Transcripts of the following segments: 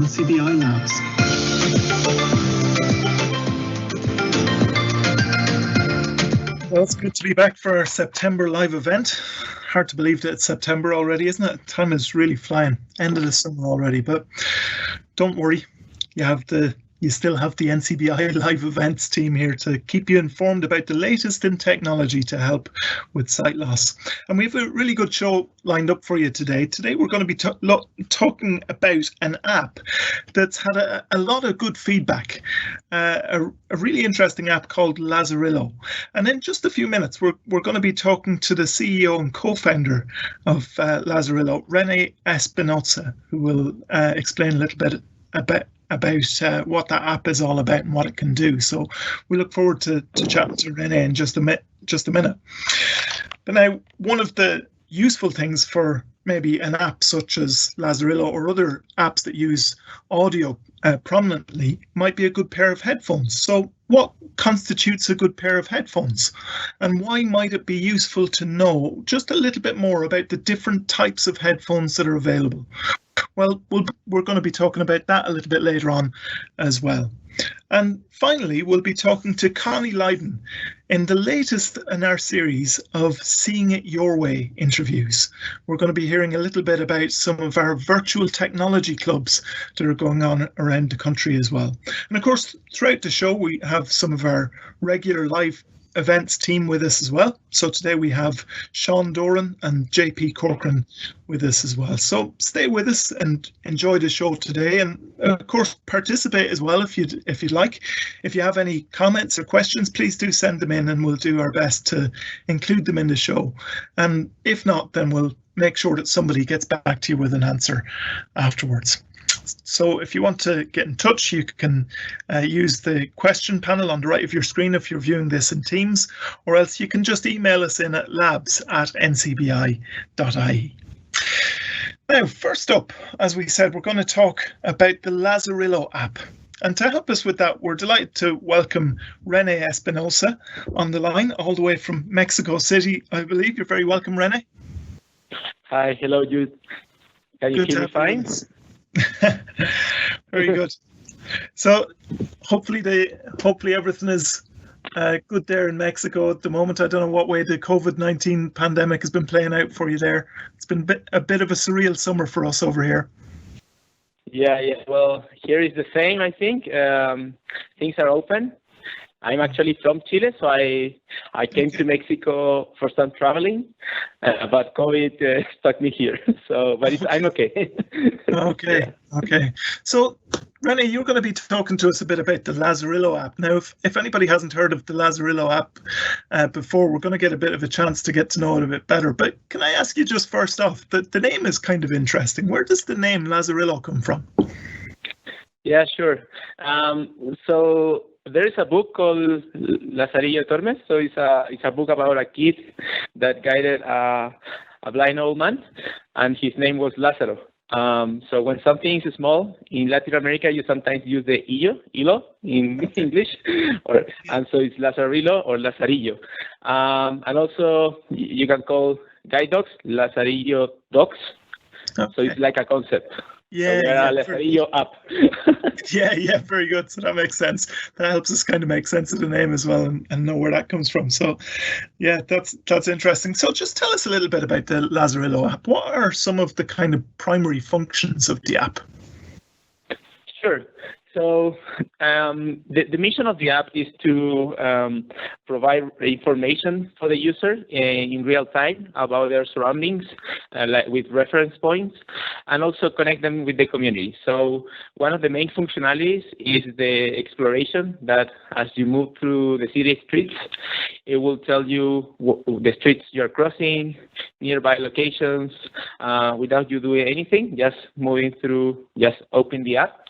NCBI Labs. Well, it's good to be back for our September live event. Hard to believe that it's September already, isn't it? Time is really flying. End of the summer already, but don't worry. You still have the NCBI live events team here to keep you informed about the latest in technology to help with sight loss. And we have a really good show lined up for you today. Today we're going to be talking about an app that's had a lot of good feedback, a really interesting app called Lazarillo. And in just a few minutes, we're going to be talking to the CEO and co-founder of Lazarillo, Rene Espinoza, who will explain a little bit about what that app is all about and what it can do. So we look forward to chatting to Rene in just a minute. But now, one of the useful things for maybe an app such as Lazarillo or other apps that use audio prominently might be a good pair of headphones. So what constitutes a good pair of headphones? And why might it be useful to know just a little bit more about the different types of headphones that are available? Well, we're going to be talking about that a little bit later on as well. And finally, we'll be talking to Connie Lydon in the latest in our series of Seeing It Your Way interviews. We're going to be hearing a little bit about some of our virtual technology clubs that are going on around the country as well. And of course, throughout the show, we have some of our regular live events team with us as well. So today we have Sean Doran and JP Corcoran with us as well. So stay with us and enjoy the show today, and of course participate as well if you'd like. If you have any comments or questions, please do send them in and we'll do our best to include them in the show. And if not, then we'll make sure that somebody gets back to you with an answer afterwards. So if you want to get in touch, you can use the question panel on the right of your screen if you're viewing this in Teams, or else you can just email us in at labs@ncbi.ie. Now, first up, as we said, we're going to talk about the Lazarello app. And to help us with that, we're delighted to welcome Rene Espinoza on the line, all the way from Mexico City, I believe. You're very welcome, Rene. Hi, hello, Jude. Can you hear me fine? Very good. So hopefully everything is good there in Mexico at the moment. I don't know what way the COVID-19 pandemic has been playing out for you there. It's been a bit of a surreal summer for us over here. Yeah. Well, here is the same, I think. Things are open. I'm actually from Chile, so I came to Mexico for some traveling, but COVID stuck me here. So, but I'm okay. Okay. So, Rene, you're going to be talking to us a bit about the Lazarillo app. Now, if anybody hasn't heard of the Lazarillo app before, we're going to get a bit of a chance to get to know it a bit better. But can I ask you just first off, the name is kind of interesting. Where does the name Lazarillo come from? Yeah, sure. So there is a book called Lazarillo Tormes. So it's a book about a kid that guided a blind old man, and his name was Lázaro. So when something is small in Latin America, you sometimes use the ilo in English, and so it's Lazarillo or Lazarillo. And also you can call guide dogs Lazarillo dogs. Okay. So it's like a concept. Yeah, so Lazarillo app. yeah, very good. So that makes sense. That helps us kind of make sense of the name as well and know where that comes from. So, yeah, that's interesting. So just tell us a little bit about the Lazarillo app. What are some of the kind of primary functions of the app? Sure. So the mission of the app is to provide information for the user in real time about their surroundings, like with reference points, and also connect them with the community. So one of the main functionalities is the exploration, that as you move through the city streets, it will tell you the streets you're crossing, nearby locations, without you doing anything, just moving through, just open the app.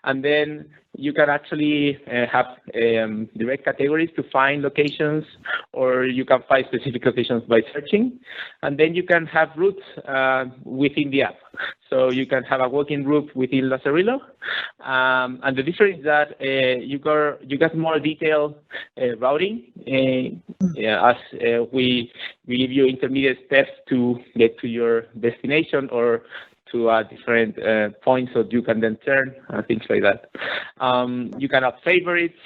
And then you can actually have direct categories to find locations, or you can find specific locations by searching. And then you can have routes within the app. So you can have a walking route within Lazarillo. And the difference is that you got more detailed routing as we give you intermediate steps to get to your destination or to a different point, so you can then turn, things like that. You can have favorites,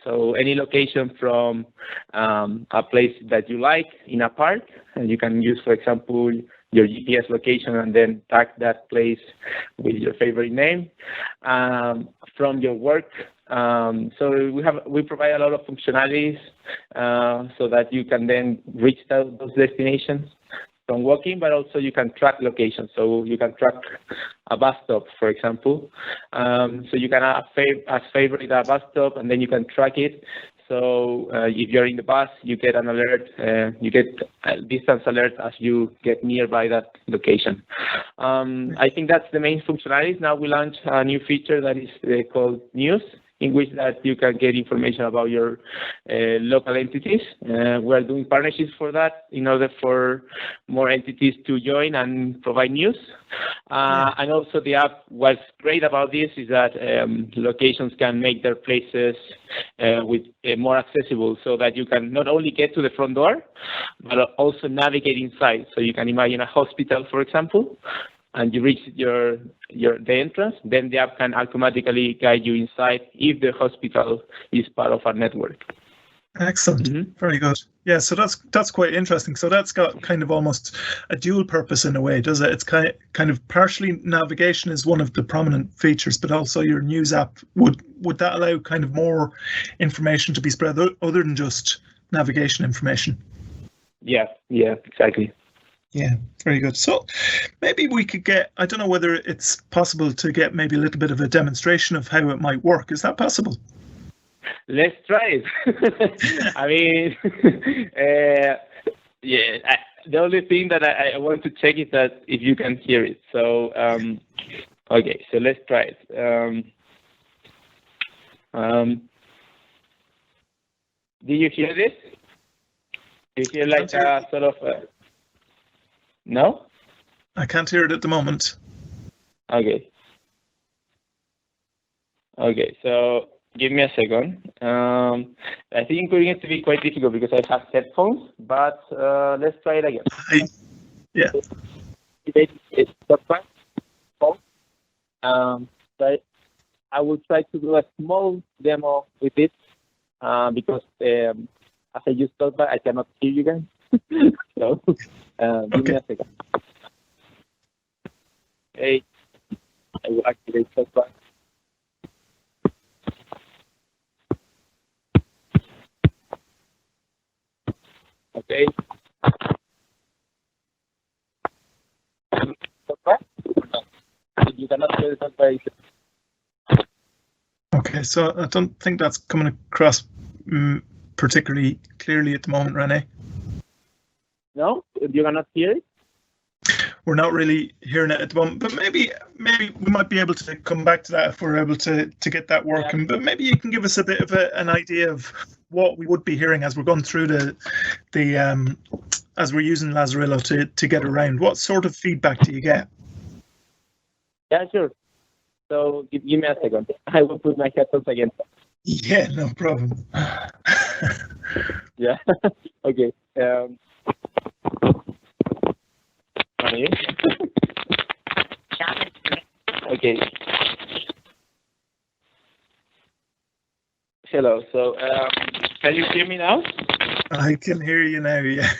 so any location from a place that you like in a park, and you can use, for example, your GPS location and then tag that place with your favorite name. From your work, so we provide a lot of functionalities so that you can then reach those destinations from walking, but also you can track locations. So you can track a bus stop, for example. So you can have as favorite a bus stop, and then you can track it. So if you're in the bus, you get an alert, you get a distance alert as you get nearby that location. I think that's the main functionalities. Now we launch a new feature that is called News, in which that you can get information about your local entities. We're doing partnerships for that in order for more entities to join and provide news. And also the app, what's great about this is that locations can make their places more accessible, so that you can not only get to the front door, but also navigate inside. So you can imagine a hospital, for example, and you reach the entrance, then the app can automatically guide you inside if the hospital is part of our network. Excellent. Mm-hmm. Very good. Yeah, so that's quite interesting. So that's got kind of almost a dual purpose in a way, does it? It's kind of partially navigation is one of the prominent features, but also your news app, would that allow kind of more information to be spread other than just navigation information? Yeah, exactly. Yeah, very good. So maybe we could get, I don't know whether it's possible to get maybe a little bit of a demonstration of how it might work. Is that possible? Let's try it. I mean, the only thing that I want to check is that if you can hear it. So, okay, so let's try it. Do you hear this? Do you hear like a sort of... No? I can't hear it at the moment. Okay, so give me a second. I think it's going to be quite difficult because I have headphones, but let's try it again. Yeah. It's the phone. But I will try to do a small demo with it because as I just thought, I cannot hear you guys. So give me a second. Okay, I will activate software. Okay. You cannot hear the software. Okay, so I don't think that's coming across particularly clearly at the moment, Rene. No, you cannot hear it. We're not really hearing it at the moment, but maybe we might be able to come back to that if we're able to get that working. Yeah. But maybe you can give us a bit of an idea of what we would be hearing as we're going through the as we're using Lazarillo to get around. What sort of feedback do you get? Yeah, sure. So give me a second. I will put my headphones again. Yeah, no problem. Yeah. Okay. Okay. Hello. So, can you hear me now? I can hear you now. Yeah.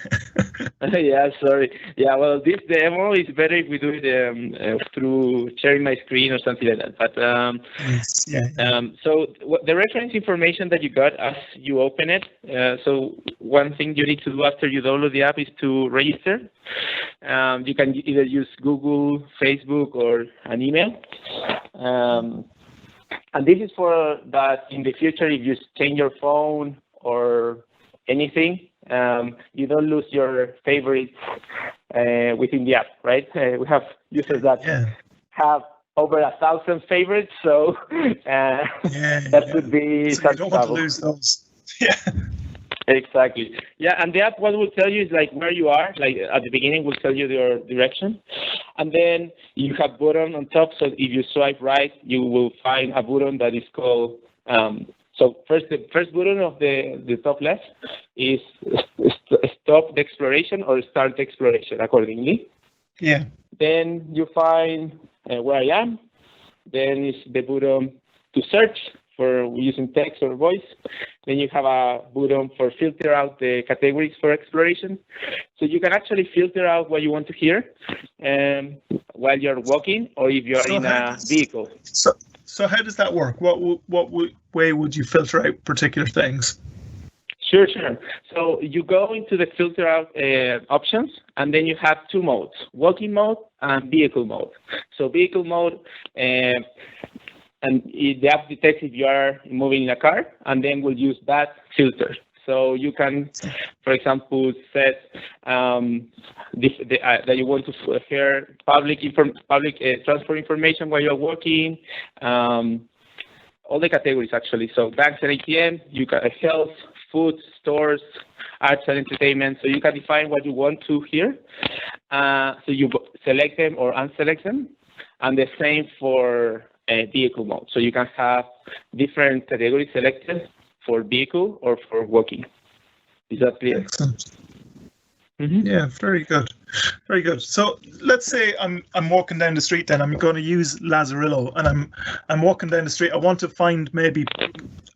Yeah. Sorry. Yeah. Well, this demo is better if we do it through sharing my screen or something like that. But yes, yeah. So the reference information that you got as you open it. So one thing you need to do after you download the app is to register. You can either use Google, Facebook, or an email. And this is for that in the future, if you change your phone or anything, you don't lose your favorites within the app, right? We have users that have over 1,000 favorites, so that could be so you don't want to lose those. Yeah. Exactly. Yeah, and the app, what will tell you is like where you are. Like at the beginning, will tell you your direction, and then you have button on top. So if you swipe right, you will find a button that is called. So the first button of the top left is stop the exploration or start the exploration accordingly. Yeah. Then you find where I am. Then is the button to search for using text or voice. Then you have a button for filter out the categories for exploration. So you can actually filter out what you want to hear while you're walking or if you're in a vehicle. So how does that work? What way would you filter out particular things? Sure. So you go into the filter out options, and then you have two modes, walking mode and vehicle mode. So vehicle mode, and the app detects if you are moving in a car, and then will use that filter. So you can, for example, set that you want to hear public transport information while you're walking, all the categories actually. So banks and ATM, you can health, food, stores, arts and entertainment. So you can define what you want to hear. So you select them or unselect them, and the same for vehicle mode. So you can have different categories selected for vehicle or for walking. Is that clear? Excellent. Mm-hmm. Yeah, very good. Very good. So let's say I'm walking down the street then. I'm going to use Lazarillo, and I'm walking down the street. I want to find maybe,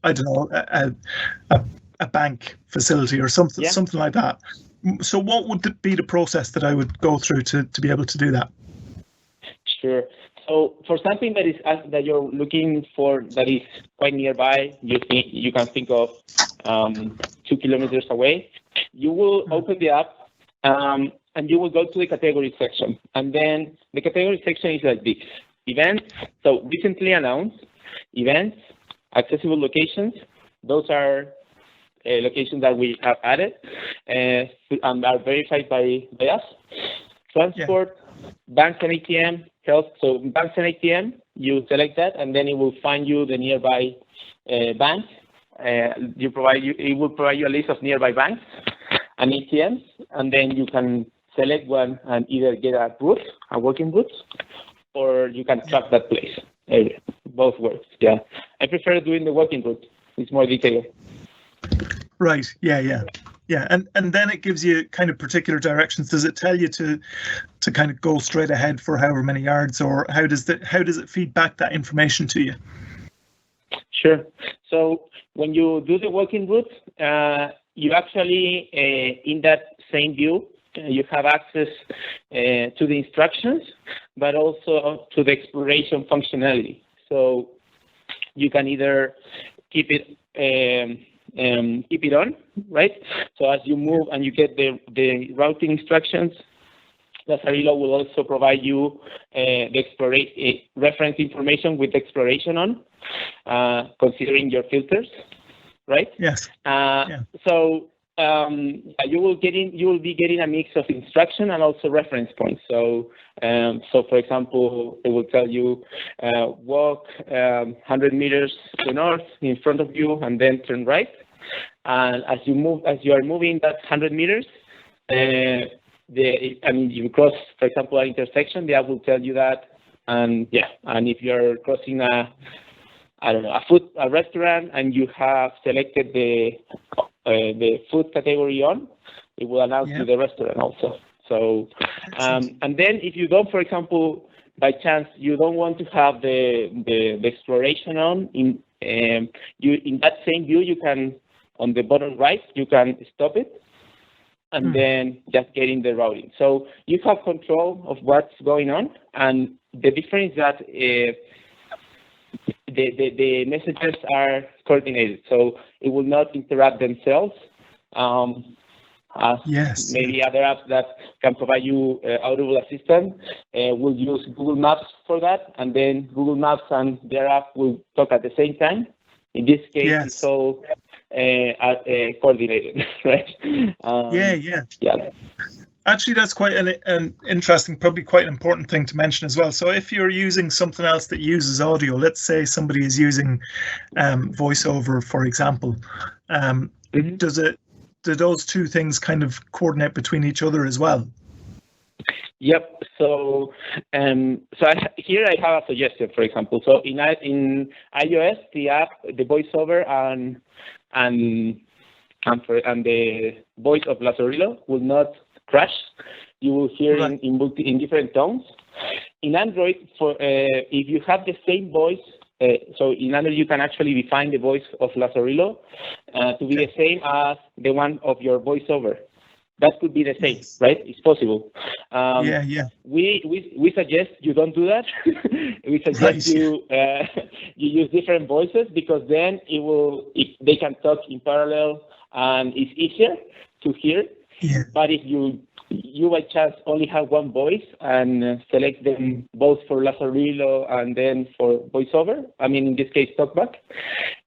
I don't know, a bank facility or something like that. So what would be the process that I would go through to be able to do that? Sure. So for something that you're looking for that is quite nearby, you can think of 2 kilometers away. You will open the app and you will go to the category section. And then the category section is like this: events, so recently announced, events, accessible locations. Those are locations that we have added and are verified by us. Transport, banks and ATM, health. So banks and ATM, you select that, and then it will find you the nearby bank. It will provide you a list of nearby banks and ATMs, and then you can select one and either get a working booth, or you can track that place. Both works. Yeah, I prefer doing the working booth. It's more detailed. Right. Yeah. And then it gives you kind of particular directions. Does it tell you to kind of go straight ahead for however many yards, or how does it feed back that information to you? Sure. So when you do the walking route, you actually in that same view you have access to the instructions, but also to the exploration functionality. So you can either keep it on, right? So as you move and you get the routing instructions, Lazarillo will also provide you the reference information with exploration on, considering your filters, right? Yes. So you will be getting a mix of instruction and also reference points. So for example, it will tell you walk 100 meters to the north in front of you, and then turn right. And as you are moving that 100 meters, you cross, for example, an intersection, the app will tell you that. And if you're crossing a restaurant and you have selected the food category on, it will announce you the restaurant also. So, and then if you don't, for example, by chance you don't want to have the exploration on, in that same view, you can, on the bottom right, you can stop it and then just get in the routing. So you have control of what's going on, and the difference is that the messages are coordinated, so it will not interrupt themselves. Maybe other apps that can provide you audible assistance will use Google Maps for that, and then Google Maps and their app will talk at the same time. In this case, it's all coordinated, right? Yeah. Actually, that's quite an interesting, probably quite an important thing to mention as well. So if you're using something else that uses audio, let's say somebody is using VoiceOver, for example, do those two things kind of coordinate between each other as well? Yep. So here I have a suggestion, for example. So in iOS, the app, the VoiceOver and the voice of Lazarillo will not crash. you will hear Right. in different tones. In Android, if you have the same voice, so in Android you can actually define the voice of Lazarillo to be the same as the one of your voiceover. That could be the same, Yes. right? It's possible. Yeah. We suggest you don't do that. We suggest you use different voices, because then they can talk in parallel and it's easier to hear. Yeah. But if you by chance only have one voice and select them both for Lazarillo and then for voiceover, I mean, in this case, talkback,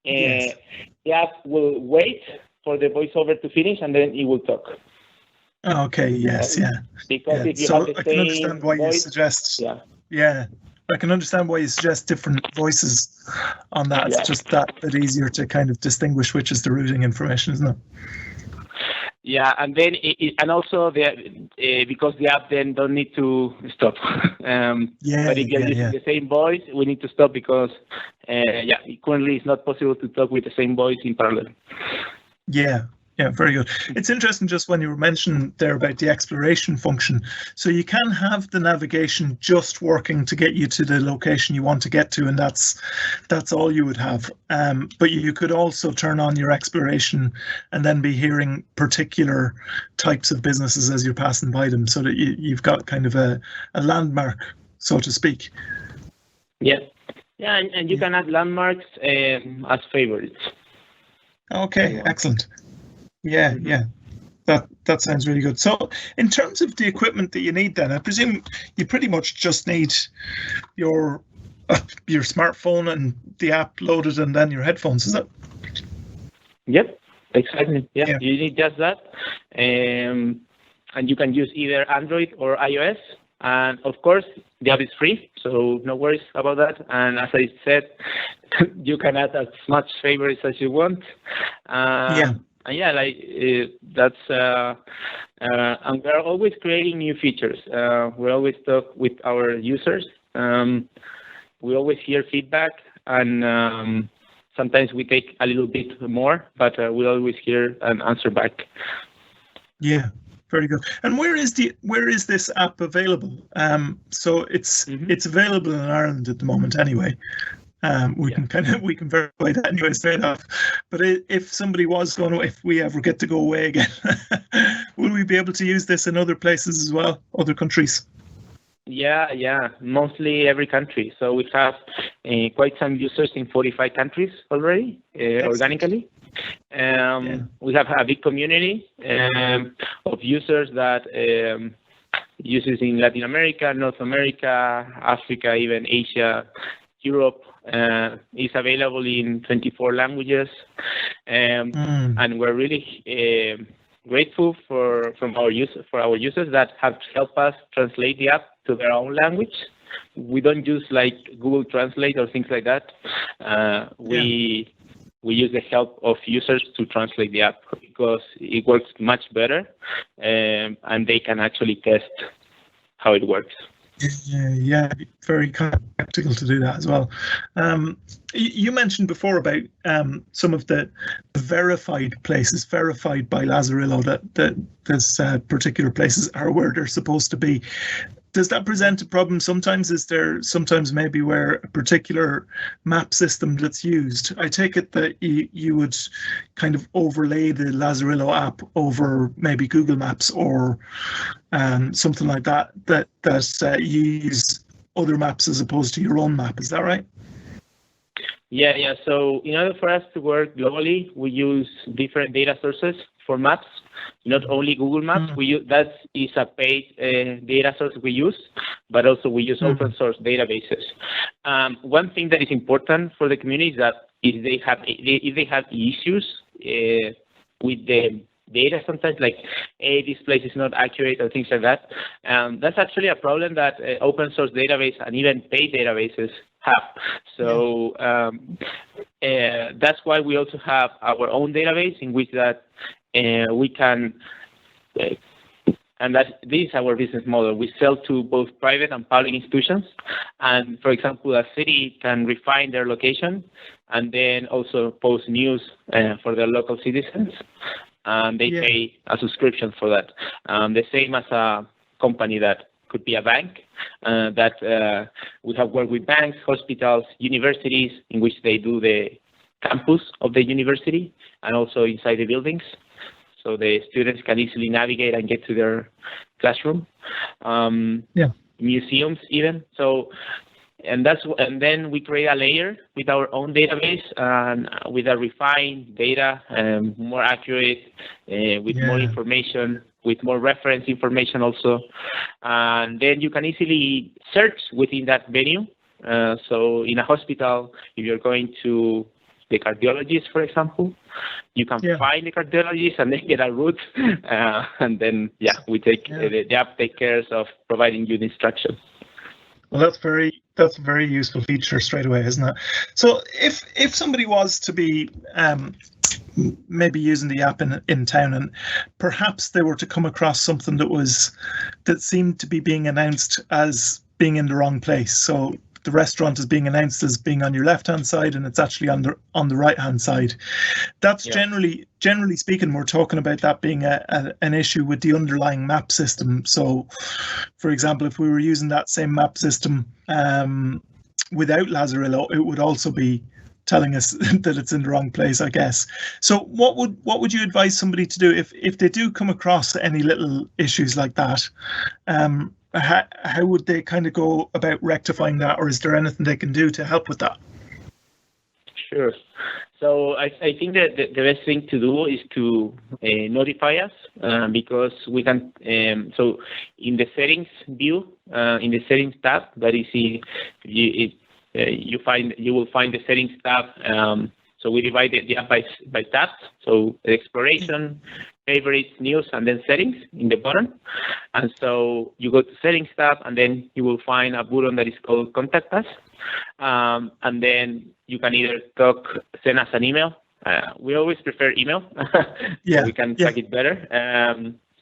Yes. the app will wait for the voiceover to finish and then it will talk. Okay. Yes. Yeah. Because Yeah. if you So have the I can understand same why voice, you suggest. yeah. Yeah. I can understand why you suggest different voices on that. It's just that bit easier to kind of distinguish which is the routing information, isn't it? Yeah, and then and also because the app then don't need to stop. But if you're using the same voice, we need to stop because currently it's not possible to talk with the same voice in parallel. Yeah, very good. It's interesting just when you were mentioning there about the exploration function. So you can have the navigation just working to get you to the location you want to get to, and that's all you would have. But you could also turn on your exploration and then be hearing particular types of businesses as you're passing by them, so that you've got kind of a landmark, so to speak. Yeah, and you can add landmarks as favorites. Okay, excellent. Yeah. That sounds really good. So in terms of the equipment that you need then, I presume you pretty much just need your smartphone and the app loaded and then your headphones, is it? Yep, exactly. Yeah. You need just that. And you can use either Android or iOS. And of course, the app is free, so no worries about that. And as I said, you can add as much favorites as you want. And that's and we're always creating new features. We always talk with our users. We always hear feedback, and sometimes we take a little bit more, but we always hear and answer back. Yeah, very good. And where is this app available? So it's available in Ireland at the moment, anyway. We can verify that anyway straight off. But if somebody was if we ever get to go away again, will we be able to use this in other places as well, other countries? Yeah, mostly every country. So we have quite some users in 45 countries already, organically. We have a big community of users that uses in Latin America, North America, Africa, even Asia, Europe. Is available in 24 languages, and we're really grateful for our users that have helped us translate the app to their own language. We don't use like Google Translate or things like that. We use the help of users to translate the app because it works much better, and they can actually test how it works. Yeah, very practical to do that as well. You mentioned before about some of the verified places, verified by Lazarillo, that this particular places are where they're supposed to be. Does that present a problem sometimes? Is there sometimes maybe where a particular map system that's used? I take it that you would kind of overlay the Lazarillo app over maybe Google Maps or something like that you use other maps as opposed to your own map. Is that right? Yeah. So in order for us to work globally, we use different data sources for maps. Not only Google Maps, we use that is a paid data source we use, but also we use open source databases. One thing that is important for the community is that if they have issues with the data, sometimes like, hey, this place is not accurate or things like that, that's actually a problem that open source database and even paid databases have. So that's why we also have our own database in which that we can, and this is our business model. We sell to both private and public institutions. And for example, a city can refine their location and then also post news for their local citizens. And they pay a subscription for that. The same as a company that could be a bank, that we have worked with banks, hospitals, universities, in which they do the campus of the university and also inside the buildings. So the students can easily navigate and get to their classroom. Museums even. So, and then we create a layer with our own database and with a refined data, more accurate, with more information, with more reference information also. And then you can easily search within that venue. So in a hospital, if you're going to the cardiologist, for example, you can find the cardiologist and then get a route, and then we take the app takes care of providing you the instructions. Well, that's a very useful feature straight away, isn't it? So if somebody was to be maybe using the app in town, and perhaps they were to come across something that seemed to be being announced as being in the wrong place. So the restaurant is being announced as being on your left-hand side, and it's actually on the right-hand side. That's generally speaking, we're talking about that being an issue with the underlying map system. So, for example, if we were using that same map system without Lazarillo, it would also be telling us that it's in the wrong place, I guess. So, what would you advise somebody to do if they do come across any little issues like that? How would they kind of go about rectifying that, or is there anything they can do to help with that? Sure. So I think that the best thing to do is to notify us, because we can. So in the settings view, in the settings tab, that is you will find the settings tab. So we divide the app by tabs. So exploration, favorites, news, and then settings in the bottom. And so you go to settings tab, and then you will find a button that is called Contact Us. And then you can either send us an email. We always prefer email. So we can track it better.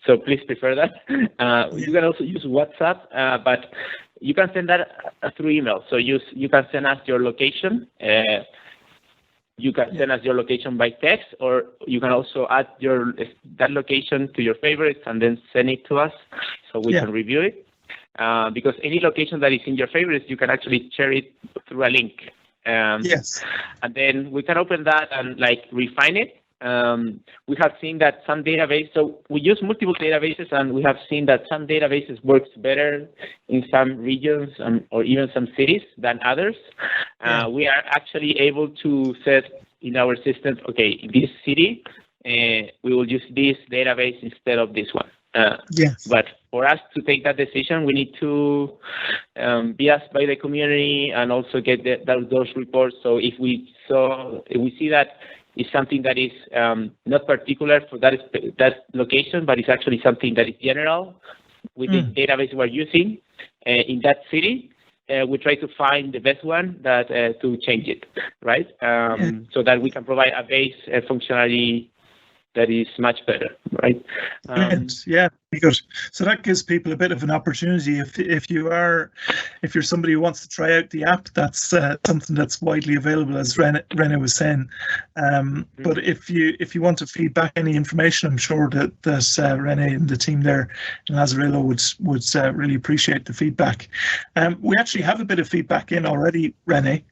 So please prefer that. You can also use WhatsApp, but you can send that through email. So you can send us your location. You can send us your location by text, or you can also add that location to your favorites and then send it to us so we can review it. Because any location that is in your favorites, you can actually share it through a link. And then we can open that and refine it. We have seen that some databases, so we use multiple databases, and we have seen that some databases works better in some regions or even some cities than others. We are actually able to set in our system, okay, in this city, we will use this database instead of this one. But for us to take that decision, we need to be asked by the community and also get those reports. So if we see that it's something that is not particular for that location, but it's actually something that is general with the database we're using in that city, we try to find the best one to change it, right? So that we can provide a base functionality that is much better, right? Good. So that gives people a bit of an opportunity. If you're somebody who wants to try out the app, that's something that's widely available, as Rene was saying. But if you want to feed back any information, I'm sure that Rene and the team there in Lazarillo would really appreciate the feedback. We actually have a bit of feedback in already, Rene.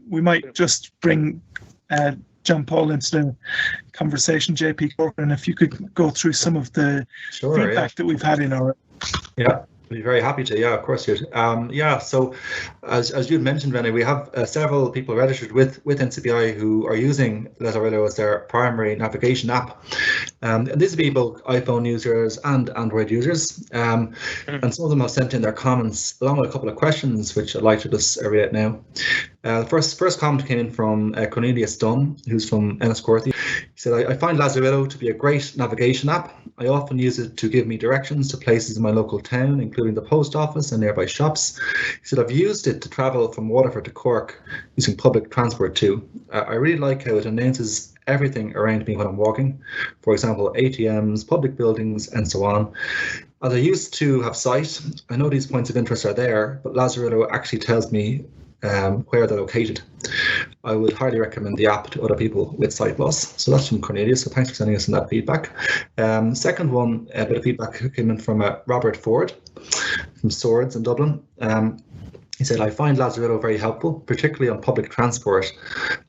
We might just bring John Paul into the conversation, JP Corcoran, if you could go through some of the feedback that we've had in our. Yeah, I'd be very happy to. Yeah, of course, Jude. So as you'd mentioned, Rene, we have several people registered with NCBI who are using Lazarillo as their primary navigation app. And these would be both iPhone users and Android users. And some of them have sent in their comments along with a couple of questions, which I'd like to just read out now. The first comment came in from Cornelius Dunn, who's from Enniscorthy. He said, I find Lazarillo to be a great navigation app. I often use it to give me directions to places in my local town, including the post office and nearby shops. He said, I've used it to travel from Waterford to Cork using public transport too. I really like how it announces everything around me when I'm walking. For example, ATMs, public buildings, and so on. As I used to have sight, I know these points of interest are there, but Lazarillo actually tells me where they're located. I would highly recommend the app to other people with sight loss. So that's from Cornelius. So thanks for sending us in that feedback. Second one, a bit of feedback came in from Robert Ford from Swords in Dublin. He said, I find Lazarillo very helpful, particularly on public transport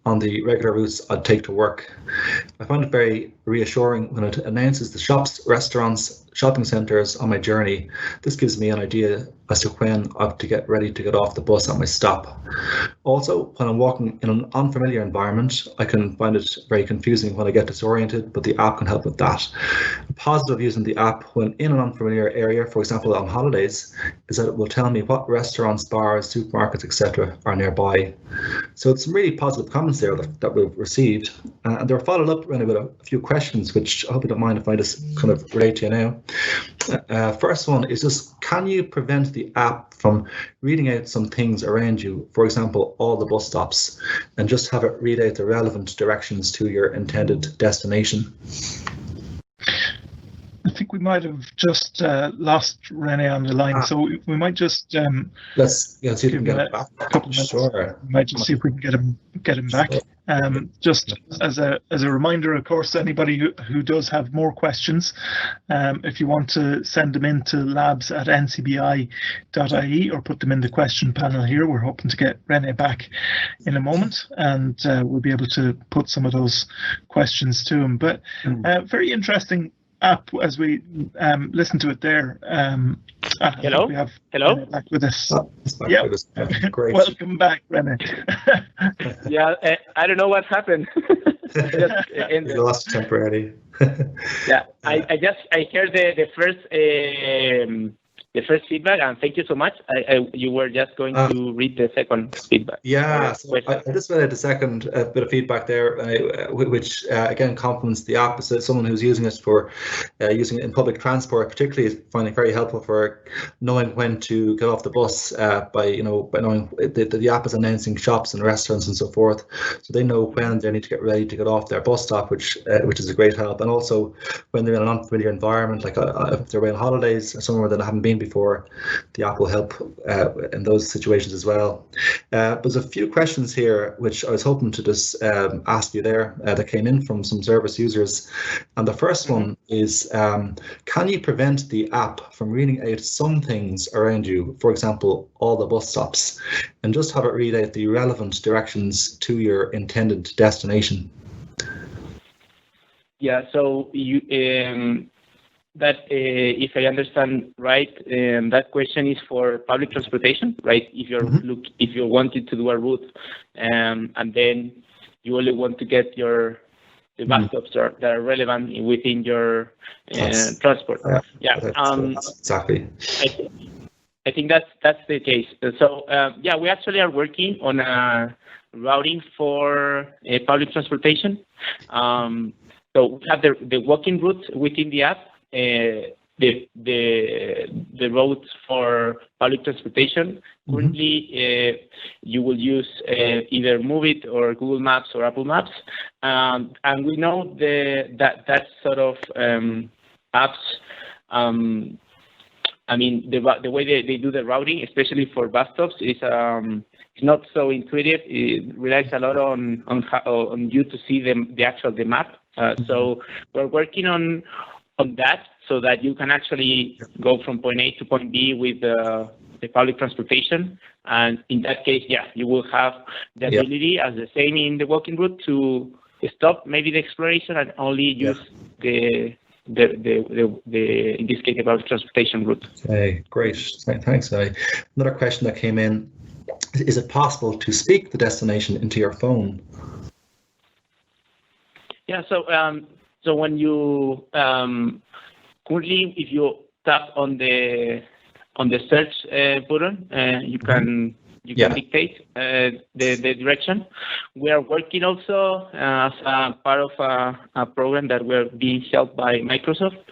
on the regular routes I'd take to work. I find it very reassuring when it announces the shops, restaurants, shopping centres on my journey. This gives me an idea as to when I have to get ready to get off the bus at my stop. Also, when I'm walking in an unfamiliar environment, I can find it very confusing when I get disoriented, but the app can help with that. A positive using the app when in an unfamiliar area, for example on holidays, is that it will tell me what restaurants, bars, supermarkets, etc. are nearby. So it's some really positive comments there that we've received. And they're followed up with a few questions, which I hope you don't mind if I just kind of relate to you now. First one is just, can you prevent the app from reading out some things around you, for example, all the bus stops, and just have it read out the relevant directions to your intended destination? I think we might have just lost Rene on the line, so we might just let's see if we can get him back. A couple of minutes. Sure. We might just see if we can get him back. Just as a reminder, of course, anybody who does have more questions, if you want to send them in to labs@ncbi.ie or put them in the question panel here. We're hoping to get Rene back in a moment, and we'll be able to put some of those questions to him. But very interesting app as we listen to it there. Hello? We have Hello? Rene back with us. Yeah, great. Welcome back, Rene. Yeah, I don't know what happened. We lost temporarily. Yeah, I heard the first feedback, and thank you so much. You were just going to read the second feedback. Yeah, so I just read the second bit of feedback there, which again compliments the app. So someone who's using it for using it in public transport, particularly, is finding it very helpful for knowing when to get off the bus by knowing the app is announcing shops and restaurants and so forth, so they know when they need to get ready to get off their bus stop, which is a great help. And also when they're in an unfamiliar environment, like if they're away on holidays or somewhere that they haven't been before, the app will help in those situations as well. There's a few questions here which I was hoping to just ask you there that came in from some service users. And the first one is, can you prevent the app from reading out some things around you, for example, all the bus stops, and just have it read out the relevant directions to your intended destination? Yeah, so you that if I understand right, that question is for public transportation, right? If you're if you wanted to do a route, and then you only want to get the bus stops that are relevant within your transport. Yeah, exactly. I think that's the case. So yeah, we actually are working on a routing for public transportation. So we have the walking route within the app. The routes for public transportation. Currently, you will use either Move It or Google Maps or Apple Maps, and we know that sort of apps. I mean, the way they do the routing, especially for bus stops, is not so intuitive. It relies a lot on you to see the map. So we're working on that so that you can actually go from point A to point B with the public transportation. And in that case, yeah, you will have the ability, as the same in the walking route, to stop maybe the exploration and only use the in this case, the public transportation route. Okay, great. Thanks. Another question that came in: is it possible to speak the destination into your phone? Yeah. So when you currently, if you tap on the search button, you can dictate the direction. We are working also as a part of a program that we're being helped by Microsoft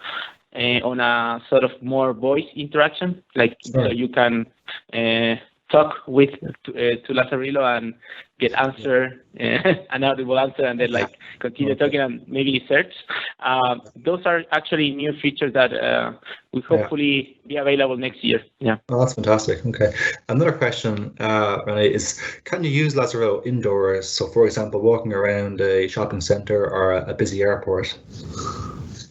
on a sort of more voice interaction, like so you can talk with to Lazarillo and get answer, an audible answer, and then like continue talking and maybe search. Those are actually new features that will hopefully be available next year. Yeah. Oh, that's fantastic. Okay. Another question, Rene, is can you use Lazarillo indoors? So, for example, walking around a shopping center or a busy airport?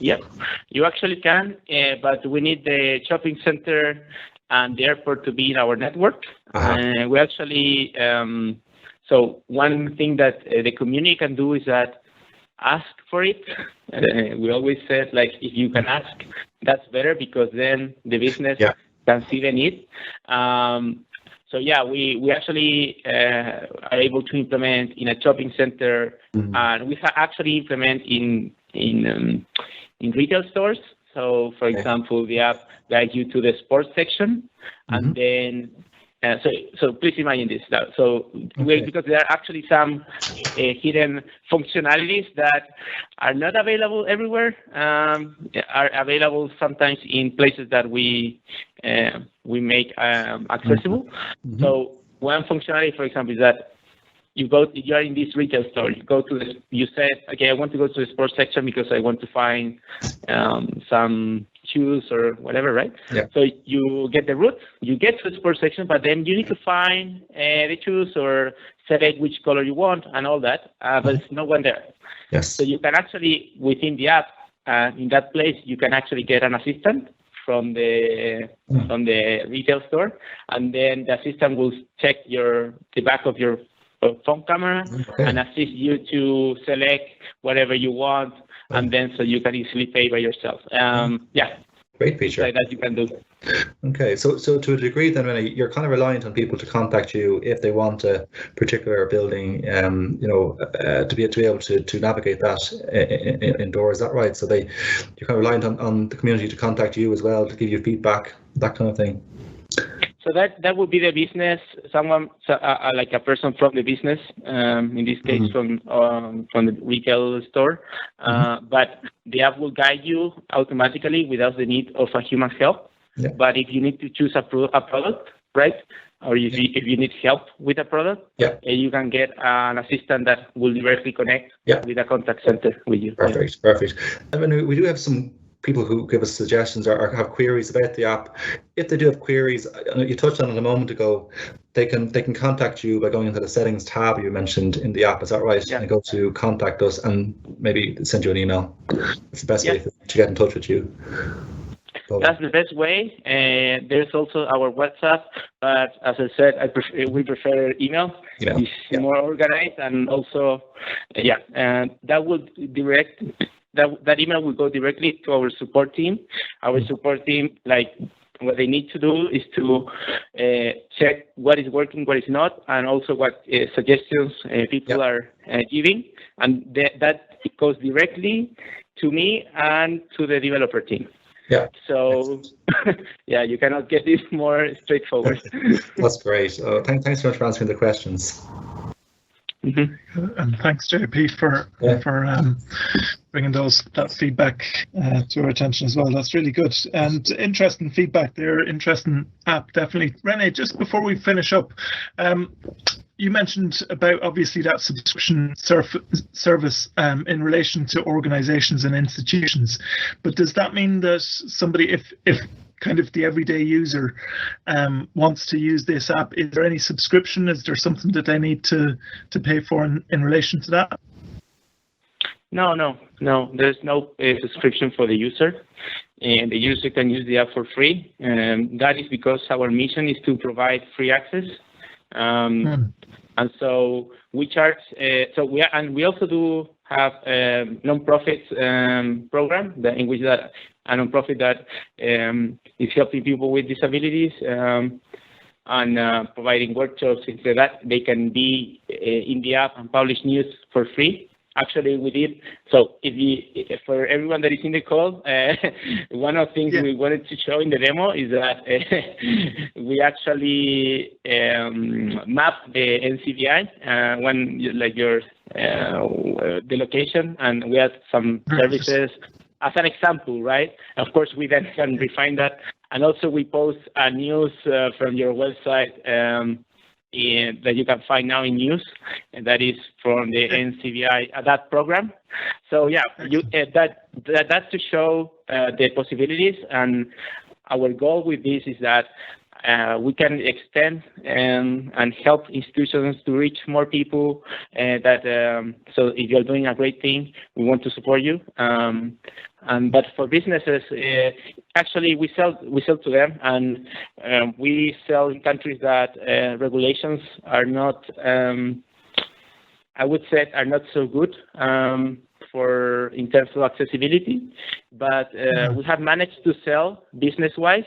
Yep, you actually can, but we need the shopping center and the airport to be in our network. We actually, so one thing that the community can do is that ask for it. We always said, like, if you can ask, that's better because then the business can see the need. So yeah, we actually are able to implement in a shopping center, and we actually implement in retail stores. So, for example, the app guides you to the sports section, and then so please imagine this. Because there are actually some hidden functionalities that are not available everywhere, are available sometimes in places that we make accessible. So one functionality, for example, is that you are in this retail store. You said, okay, I want to go to the sports section because I want to find some shoes or whatever, right? Yeah. So you get the route, you get to the sports section, but then you need to find the shoes or select which color you want and all that, but there's no one there. Yes. So you can actually, within the app, in that place, you can actually get an assistant from the retail store, and then the assistant will check the back of your phone camera and assist you to select whatever you want, and then so you can easily pay by yourself. Great feature. Like that you can do. Okay, so to a degree then, Rene, you're kind of reliant on people to contact you if they want a particular building, to be able to navigate that indoors. Is that right? So you're kind of reliant on the community to contact you as well to give you feedback, that kind of thing. So that would be the business, someone like a person from the business, in this case from the retail store. But the app will guide you automatically without the need of a human help. Yeah. But if you need to choose a product, right, or if you need help with a product, you can get an assistant that will directly connect with a contact center with you. Perfect. I mean, we do have some people who give us suggestions or have queries about the app. If they do have queries, you touched on it a moment ago, they can contact you by going into the settings tab you mentioned in the app. Is that right? Yeah. And go to contact us and maybe send you an email. It's the best way to get in touch with you. That's the best way. There's also our WhatsApp, but as I said, we prefer email. It's more organized, and also, and that would direct. That email will go directly to our support team. Our support team, like, what they need to do is to check what is working, what is not, and also what suggestions people are giving. And that goes directly to me and to the developer team. Yeah. So, you cannot get this more straightforward. That's great. Thanks so much for answering the questions. And thanks, JP, for bringing that feedback to our attention as well. That's really good and interesting feedback there. Interesting app, definitely. Rene, just before we finish up, you mentioned about obviously that subscription service in relation to organizations and institutions, but does that mean that somebody, if kind of the everyday user wants to use this app, is there any subscription? Is there something that they need to pay for in relation to that? No. There's no subscription for the user, and the user can use the app for free. That is because our mission is to provide free access. And so we charge. We also do have a non-profit program in which a non-profit that is helping people with disabilities and providing workshops, things like that. They can be in the app and publish news for free. Actually, we did. So for everyone that is in the call, one of the things we wanted to show in the demo is that we actually mapped the NCBI, the location, and we had some services as an example, right? Of course, we then can refine that And also we post news from your website that you can find now in news, and that is from the NCBI ADAPT program. So yeah, that's to show the possibilities, and our goal with this is that we can extend and help institutions to reach more people. So if you're doing a great thing, we want to support you. But for businesses, actually we sell to them, and we sell in countries that regulations are not, I would say, are not so good in terms of accessibility. But we have managed to sell business-wise.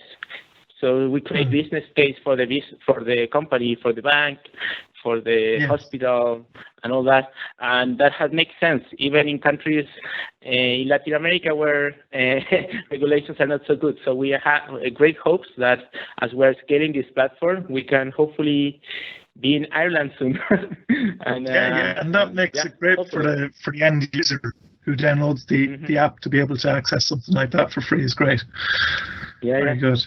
So we create business case for the company, for the bank, for the hospital, and all that, and that has made sense even in countries in Latin America where regulations are not so good. So we have great hopes that as we're scaling this platform, we can hopefully be in Ireland soon. And that makes it great for the end user who downloads the app to be able to access something like that for free is great. Very good.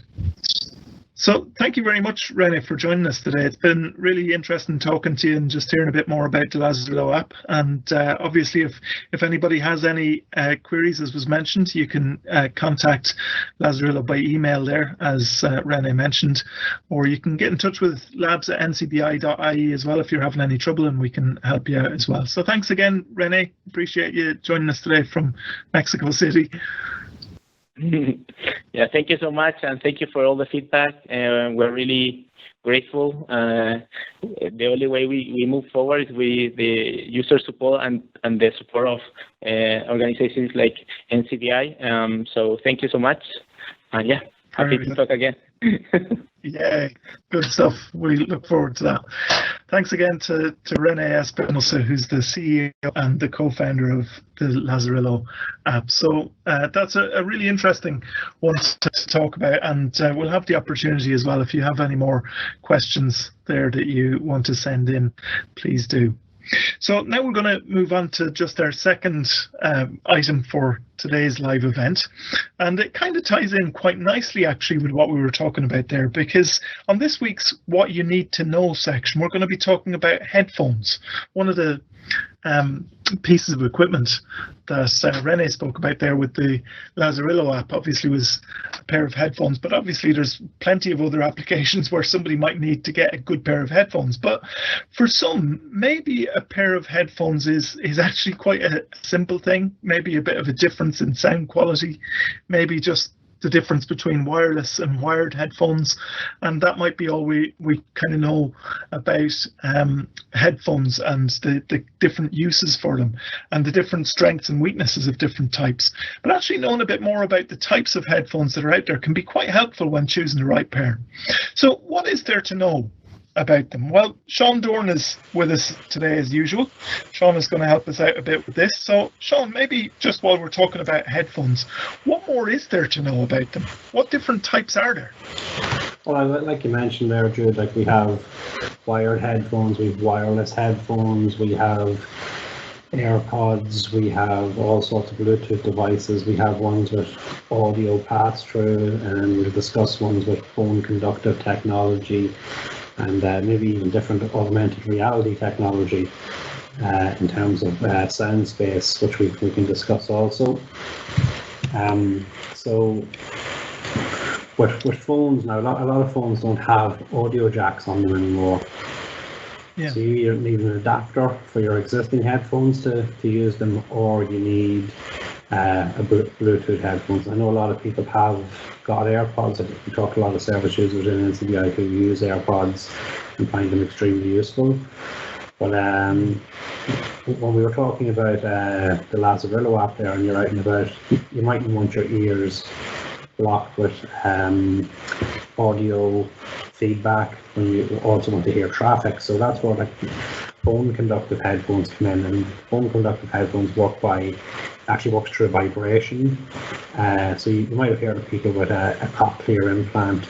So thank you very much, Rene, for joining us today. It's been really interesting talking to you and just hearing a bit more about the Lazarello app. And obviously, if anybody has any queries, as was mentioned, you can contact Lazarello by email there, as Rene mentioned, or you can get in touch with labs@ncbi.ie as well if you're having any trouble, and we can help you out as well. So thanks again, Rene. Appreciate you joining us today from Mexico City. Yeah, thank you so much, and thank you for all the feedback. We're really grateful. The only way we move forward is with the user support and the support of organizations like NCBI. So thank you so much, and happy to talk again. Yeah, good stuff. We look forward to that. Thanks again to Rene Espinoza, who's the CEO and the co-founder of the Lazarello app. So that's a really interesting one to talk about, and we'll have the opportunity as well. If you have any more questions there that you want to send in, please do. So now we're going to move on to just our second item for today's live event, and it kind of ties in quite nicely actually with what we were talking about there, because on this week's What You Need to Know section, we're going to be talking about headphones. One of the pieces of equipment that Rene spoke about there with the Lazarillo app obviously was a pair of headphones, but obviously there's plenty of other applications where somebody might need to get a good pair of headphones. But for some, maybe a pair of headphones is actually quite a simple thing, maybe a bit of a difference in sound quality, maybe just the difference between wireless and wired headphones, and that might be all we kind of know about headphones and the different uses for them and the different strengths and weaknesses of different types. But actually knowing a bit more about the types of headphones that are out there can be quite helpful when choosing the right pair. So what is there to know about them? Well, Sean Dorn is with us today as usual. Sean is going to help us out a bit with this. So Sean, maybe just while we're talking about headphones, what more is there to know about them? What different types are there? Well, like you mentioned there, Jude, like we have wired headphones, we have wireless headphones, we have Airpods, we have all sorts of Bluetooth devices, we have ones with audio pass-through, and we'll discuss ones with bone conductive technology, and maybe even different augmented reality technology in terms of sound space, which we can discuss also. So with phones now, a lot of phones don't have audio jacks on them anymore. Yeah. So you either need an adapter for your existing headphones to use them, or you need a Bluetooth headphones. I know a lot of people have got Airpods. We talk to a lot of service users in NCBI who use Airpods and find them extremely useful. But when we were talking about the Lazarello app there, and you're writing about, you mightn't want your ears blocked with audio feedback when you also want to hear traffic. So that's where like bone conductive headphones come in, and bone conductive headphones works through vibration. So you might have heard of people with a cochlear implant,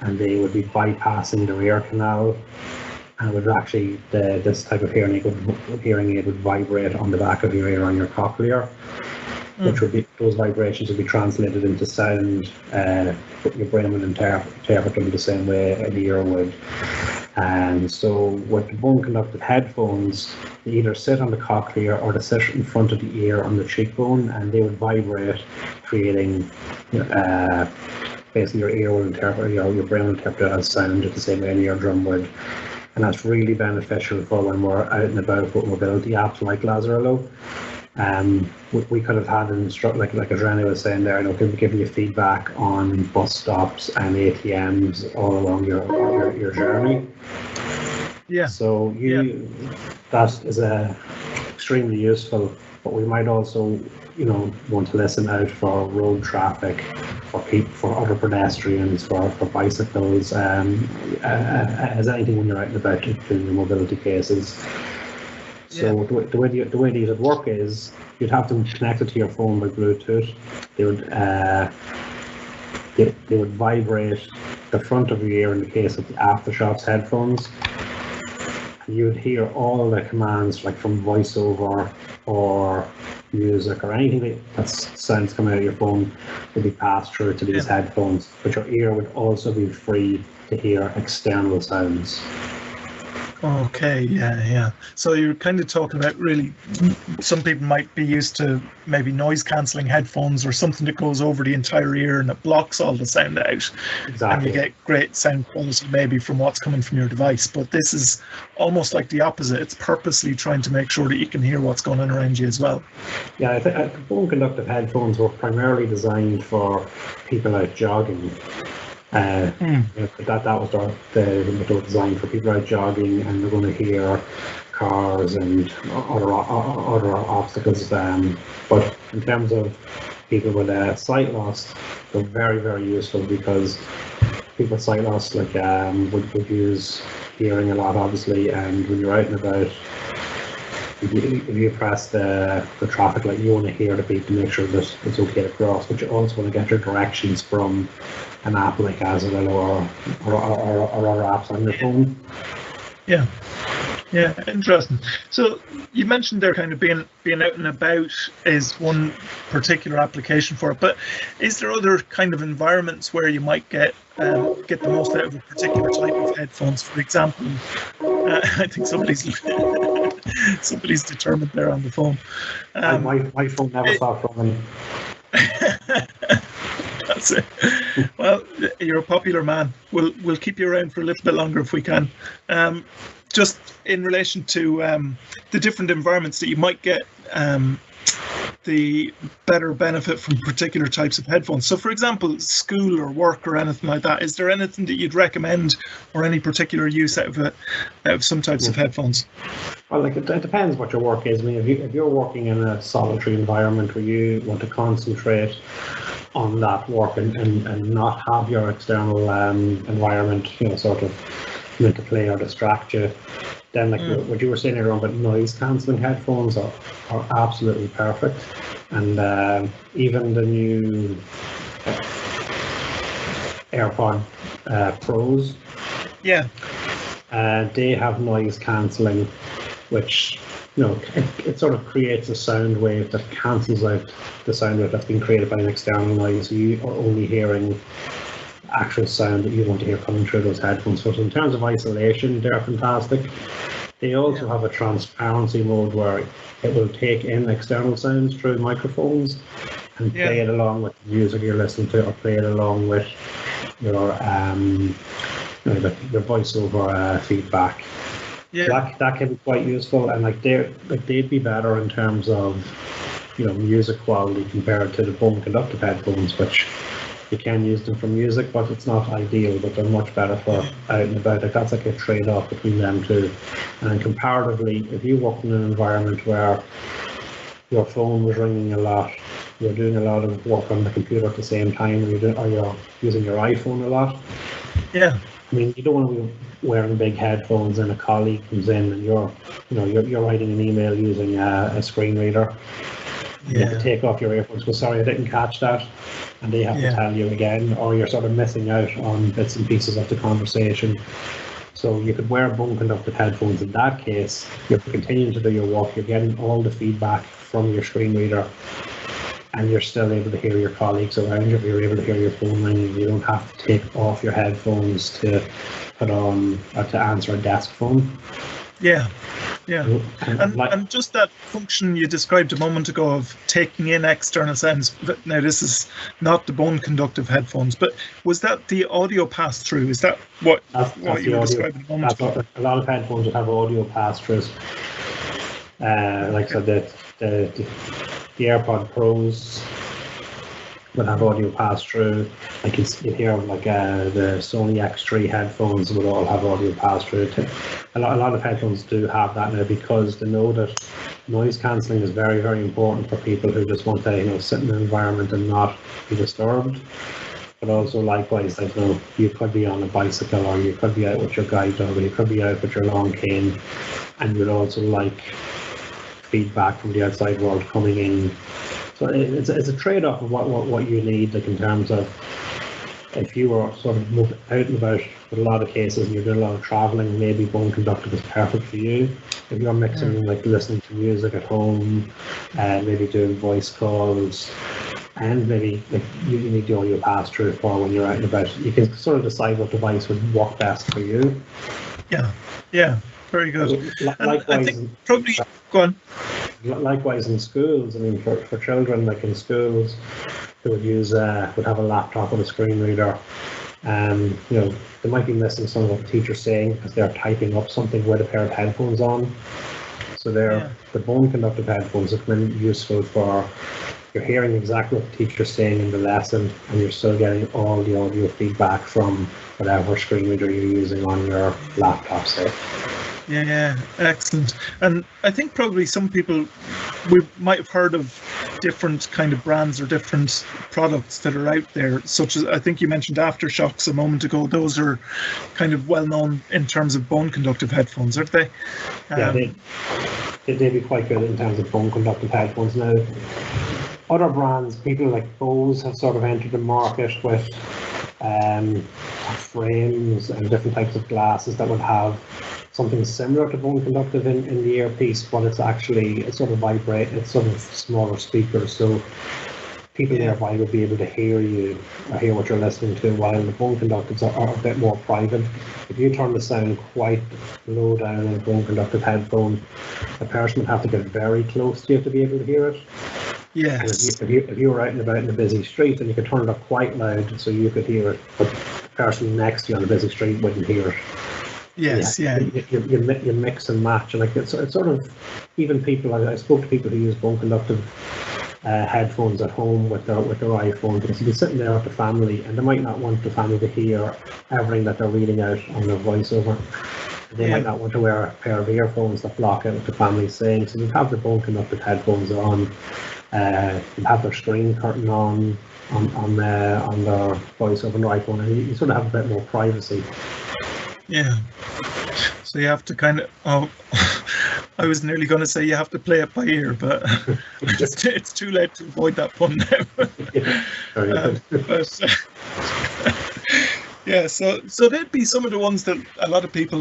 and they would be bypassing their ear canal, and it would actually this type of hearing aid would vibrate on the back of your ear on your cochlear. which would be, those vibrations would be translated into sound. Your brain would interpret them the same way an ear would. And so with the bone conductive headphones, they either sit on the cochlea or they sit in front of the ear on the cheekbone, and they would vibrate, creating basically your ear will interpret, your brain will interpret it as sound the same way an eardrum would. And that's really beneficial for when we're out and about with mobility apps like Lazarillo. We could have had an instruct, like as Rene was saying there, people giving you feedback on bus stops and ATMs all along your journey. Yeah. So that is extremely useful. But we might also, want to listen out for road traffic, for other pedestrians, for bicycles, as anything when you're out and about in your mobility cases. So the way these would work is you'd have them connected to your phone by Bluetooth. They would vibrate the front of your ear in the case of the AfterShokz headphones. And you would hear all the commands, like from voiceover or music or anything that sounds coming out of your phone would be passed through to these headphones. But your ear would also be free to hear external sounds. Okay, yeah. So you're kind of talking about, really, some people might be used to maybe noise cancelling headphones or something that goes over the entire ear and it blocks all the sound out. Exactly. And you get great sound quality maybe from what's coming from your device. But this is almost like the opposite. It's purposely trying to make sure that you can hear what's going on around you as well. Yeah, I think bone conductive headphones were primarily designed for people out jogging. That was they were designed for people out jogging, and they're going to hear cars and other obstacles. But in terms of people with sight loss, they're very, very useful, because people with sight loss would use hearing a lot, obviously, and when you're out and about, if you press the traffic light, you want to hear the beep to make sure that it's okay to cross, but you also want to get your directions from an app like Lazarillo or other apps on your phone. Yeah, interesting. So you mentioned there kind of being out and about is one particular application for it, but is there other kind of environments where you might get the most out of a particular type of headphones? For example, I think somebody's determined there on the phone. My phone never stopped ringing. That's it. Well, you're a popular man. We'll keep you around for a little bit longer if we can. Just in relation to the different environments that you might get the better benefit from particular types of headphones. So, for example, school or work or anything like that, is there anything that you'd recommend or any particular use out of some types of headphones? Well, it depends what your work is. I mean, if you're working in a solitary environment where you want to concentrate on that work and not have your external environment, sort of come into play or distract you, then what you were saying earlier about noise cancelling headphones are absolutely perfect. And even the new Airpod Pros, they have noise cancelling, which it sort of creates a sound wave that cancels out the sound wave that's been created by an external noise. So you are only hearing actual sound that you want to hear coming through those headphones. So in terms of isolation, they're fantastic. They also have a transparency mode where it will take in external sounds through microphones and play it along with the music you're listening to, or play it along with your voiceover feedback. That can be quite useful, and they'd be better in terms of music quality compared to the bone conductive headphones, which you can use them for music, but it's not ideal. But they're much better for out and about. That's like a trade-off between them two. And comparatively, if you work in an environment where your phone was ringing a lot, you're doing a lot of work on the computer at the same time, or you're using your iPhone a lot. Yeah. I mean, you don't want to be wearing big headphones and a colleague comes in and you're writing an email using a screen reader. You have to take off your earphones, go, sorry, I didn't catch that, and they have to tell you again, or you're sort of missing out on bits and pieces of the conversation. So you could wear bone conductive headphones. In that case, you're continuing to do your work, you're getting all the feedback from your screen reader, and you're still able to hear your colleagues around you. You're able to hear your phone ringing. You don't have to take off your headphones to put on or to answer a desk phone. Yeah. And just that function you described a moment ago of taking in external sounds. Now, this is not the bone conductive headphones, but was that the audio pass-through? Is that what you were describing a moment ago? A lot of headphones would have audio pass-throughs. Like I said, the AirPod Pros would have audio pass-through. Like you hear, like the Sony X3 headphones would all have audio pass-through. A lot of headphones do have that now, because they know that noise cancelling is very, very important for people who just want to, sit in an environment and not be disturbed. But also, likewise, like, you could be on a bicycle, or you could be out with your guide dog, or you could be out with your long cane, and you'd also like feedback from the outside world coming in. So it's a trade-off of what you need, like in terms of if you were sort of out and about with a lot of cases and you're doing a lot of travelling, maybe bone conductive is perfect for you. If you're mixing, like listening to music at home, maybe doing voice calls, and maybe like you need the audio pass-through for when you're out and about, you can sort of decide what device would work best for you. Yeah, very good. Likewise, I think probably go on. Likewise in schools, I mean, for children, like in schools, they would have a laptop with a screen reader. They might be missing some of what the teacher's saying as they're typing up something with a pair of headphones on. So the bone conductive headphones have been useful for you're hearing exactly what the teacher's saying in the lesson, and you're still getting all the audio feedback from whatever screen reader you're using on your laptop, say. Yeah, excellent. And I think probably some people, we might have heard of different kind of brands or different products that are out there, such as, I think you mentioned Aftershocks a moment ago. Those are kind of well known in terms of bone conductive headphones, aren't they? Yeah, they'd be quite good in terms of bone conductive headphones. Now, other brands, people like Bose have sort of entered the market with frames and different types of glasses that would have something similar to bone conductive in the earpiece, but it's sort of vibrate, it's sort of smaller speakers, so people nearby would be able to hear you or hear what you're listening to, while the bone conductives are a bit more private. If you turn the sound quite low down in a bone conductive headphone, the person would have to get very close to you to be able to hear it. Yes. If you were out and about in a busy street, and you could turn it up quite loud so you could hear it, but the person next to you on a busy street wouldn't hear it. Yes, You mix and match, and like it's sort of, even people, I spoke to people who use bone conductive headphones at home with their iPhone, because you can sit there with the family, and they might not want the family to hear everything that they're reading out on their voiceover. They might not want to wear a pair of earphones that block out what the family's saying, so you'd have the bone conductive headphones on. You'd have their screen curtain on their voiceover on their iPhone, and you sort of have a bit more privacy. Yeah. So you have to kind of, I was nearly going to say you have to play it by ear, but it's too late to avoid that pun now. So they'd be some of the ones that a lot of people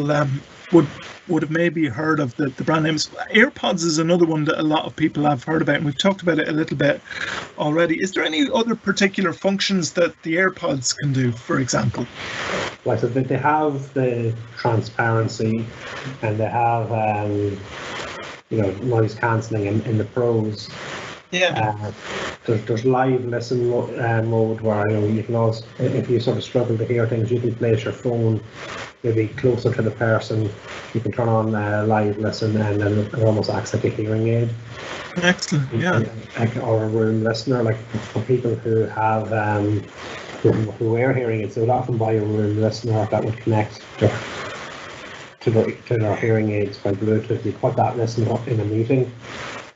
would have maybe heard of, the brand names. Airpods is another one that a lot of people have heard about, and we've talked about it a little bit already. Is there any other particular functions that the Airpods can do, for example? Well, so they have the transparency, and they have noise cancelling in the Pros. Yeah. There's live listen mode where you can also, if you sort of struggle to hear things, you can place your phone maybe closer to the person. You can turn on live listen, and then it almost acts like a hearing aid. Excellent. Yeah. Or a room listener, like for people who have who wear hearing aids, they would often buy a room listener that would connect to their hearing aids by Bluetooth. You put that listener up in a meeting.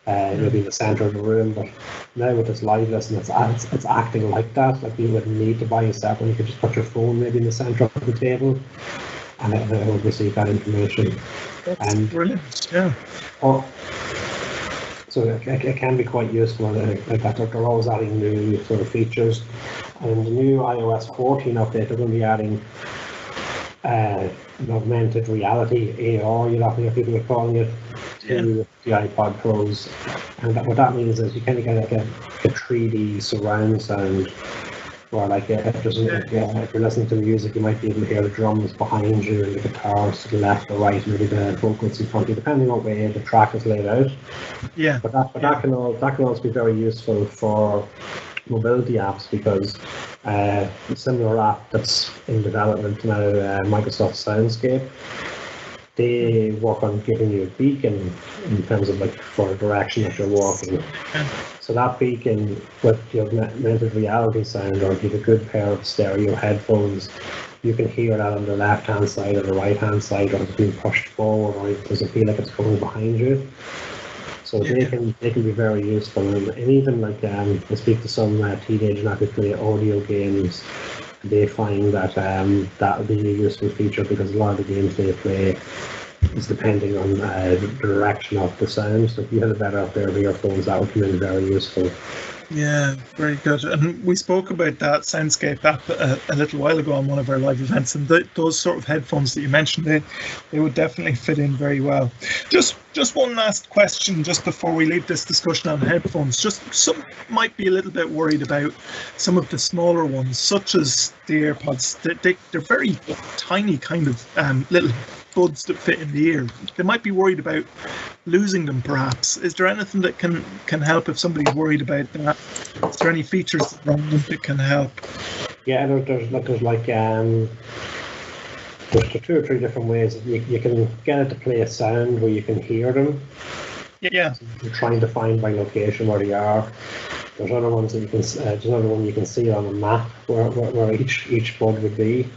Maybe in the centre of the room, but now with this live listen, it's acting like that. Like you wouldn't need to buy a separate. You could just put your phone maybe in the centre of the table, and it would receive that information. That's brilliant. Yeah. So it can be quite useful. Like that, they're always adding new sort of features. And the new iOS 14 update, they're going to be adding augmented reality, AR, you'll often hear people are calling it, the iPod Pros, and what that means is you kind of get like a 3D surround sound, where like if you're listening to music, you might be able to hear the drums behind you and the guitars to the left or right, maybe the vocals in front of you, depending on what way the track is laid out. Yeah. But that can also be very useful for mobility apps, because a similar app that's in development now, Microsoft Soundscape, they work on giving you a beacon in terms of like for the direction that you're walking. So that beacon with your augmented reality sound, or if you have a good pair of stereo headphones, you can hear that on the left hand side or the right hand side, or it's being pushed forward, or does it feel like it's coming behind you. So they can be very useful, and even like I speak to some teenagers now who play audio games. They find that that will be a useful feature, because a lot of the games they play is depending on the direction of the sound. So if you had a better pair of earphones, that would come in very useful. Yeah, very good. And we spoke about that Soundscape app a little while ago on one of our live events, and those sort of headphones that you mentioned, they would definitely fit in very well. Just one last question, just before we leave this discussion on headphones. Just some might be a little bit worried about some of the smaller ones, such as the Airpods. They're very tiny, kind of little buds that fit in the ear. They might be worried about losing them, perhaps. Is there anything that can help if somebody's worried about that? Is there any features that can help? Yeah, there's two or three different ways. You can get it to play a sound where you can hear them. Yeah. So you're trying to find by location where they are. There's other ones that you can. There's another one you can see on a map where each bud would be.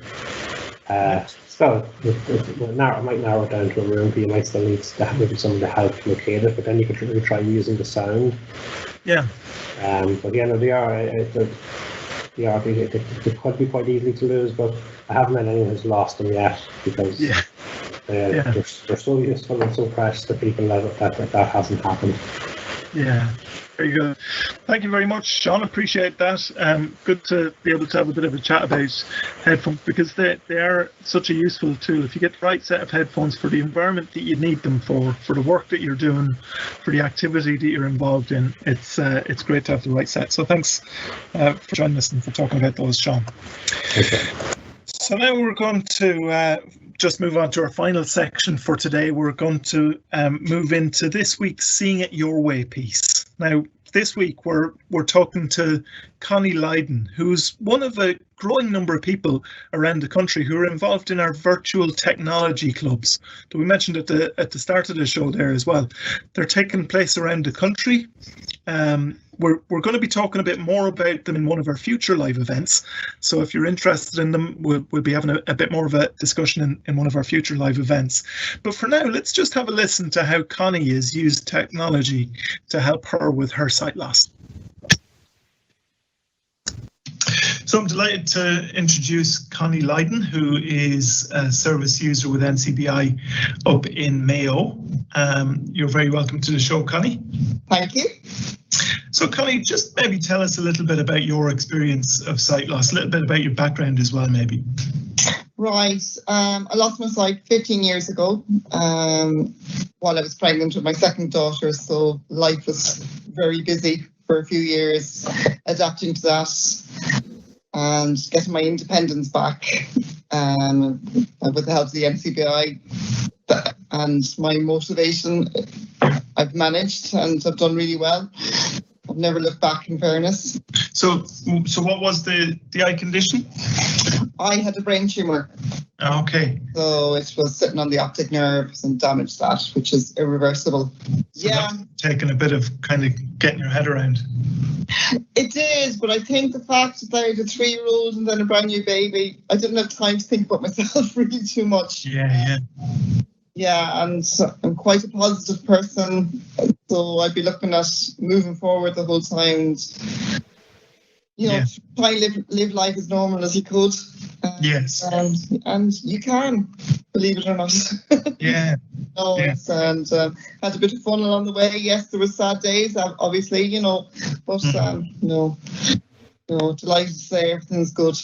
So it might narrow it down to a room, but you might still need maybe someone to help locate it. But then you could really try using the sound. Yeah. But yeah, no, they could be quite easily to lose, but I haven't met anyone who's lost them yet, because they're so useful and so precious to people that hasn't happened. Yeah, very good. Thank you very much, Sean. Appreciate that. Good to be able to have a bit of a chat about headphones, because they are such a useful tool. If you get the right set of headphones for the environment that you need them for the work that you're doing, for the activity that you're involved in, it's great to have the right set. So thanks for joining us and for talking about those, Sean. Okay. So now we're going to just move on to our final section for today. We're going to move into this week's Seeing It Your Way piece. Now, this week we're talking to Connie Lydon, who's one of a growing number of people around the country who are involved in our virtual technology clubs that we mentioned at the start of the show there as well. They're taking place around the country. We're going to be talking a bit more about them in one of our future live events. So if you're interested in them, we'll be having a bit more of a discussion in one of our future live events. But for now, let's just have a listen to how Connie has used technology to help her with her sight loss. So I'm delighted to introduce Connie Lydon, who is a service user with NCBI up in Mayo. You're very welcome to the show, Connie. Thank you. So Connie, just maybe tell us a little bit about your experience of sight loss, a little bit about your background as well, maybe. Right. I lost my sight 15 years ago while I was pregnant with my second daughter, so life was very busy for a few years, adapting to that and getting my independence back with the help of the NCBI. And my motivation, I've managed and I've done really well. I've never looked back, in fairness. So what was the eye condition? I had a brain tumour. Okay. So it was sitting on the optic nerves and damaged that, which is irreversible. So yeah. Taking a bit of kind of getting your head around. It did, but I think the fact that I had a 3-year-old and then a brand new baby, I didn't have time to think about myself really too much. Yeah. Yeah, and I'm quite a positive person, so I'd be looking at moving forward the whole time. Try and live life as normal as you could. Yes. And you can, believe it or not. Yeah. And had a bit of fun along the way. Yes, there were sad days, obviously, but delighted to say everything's good.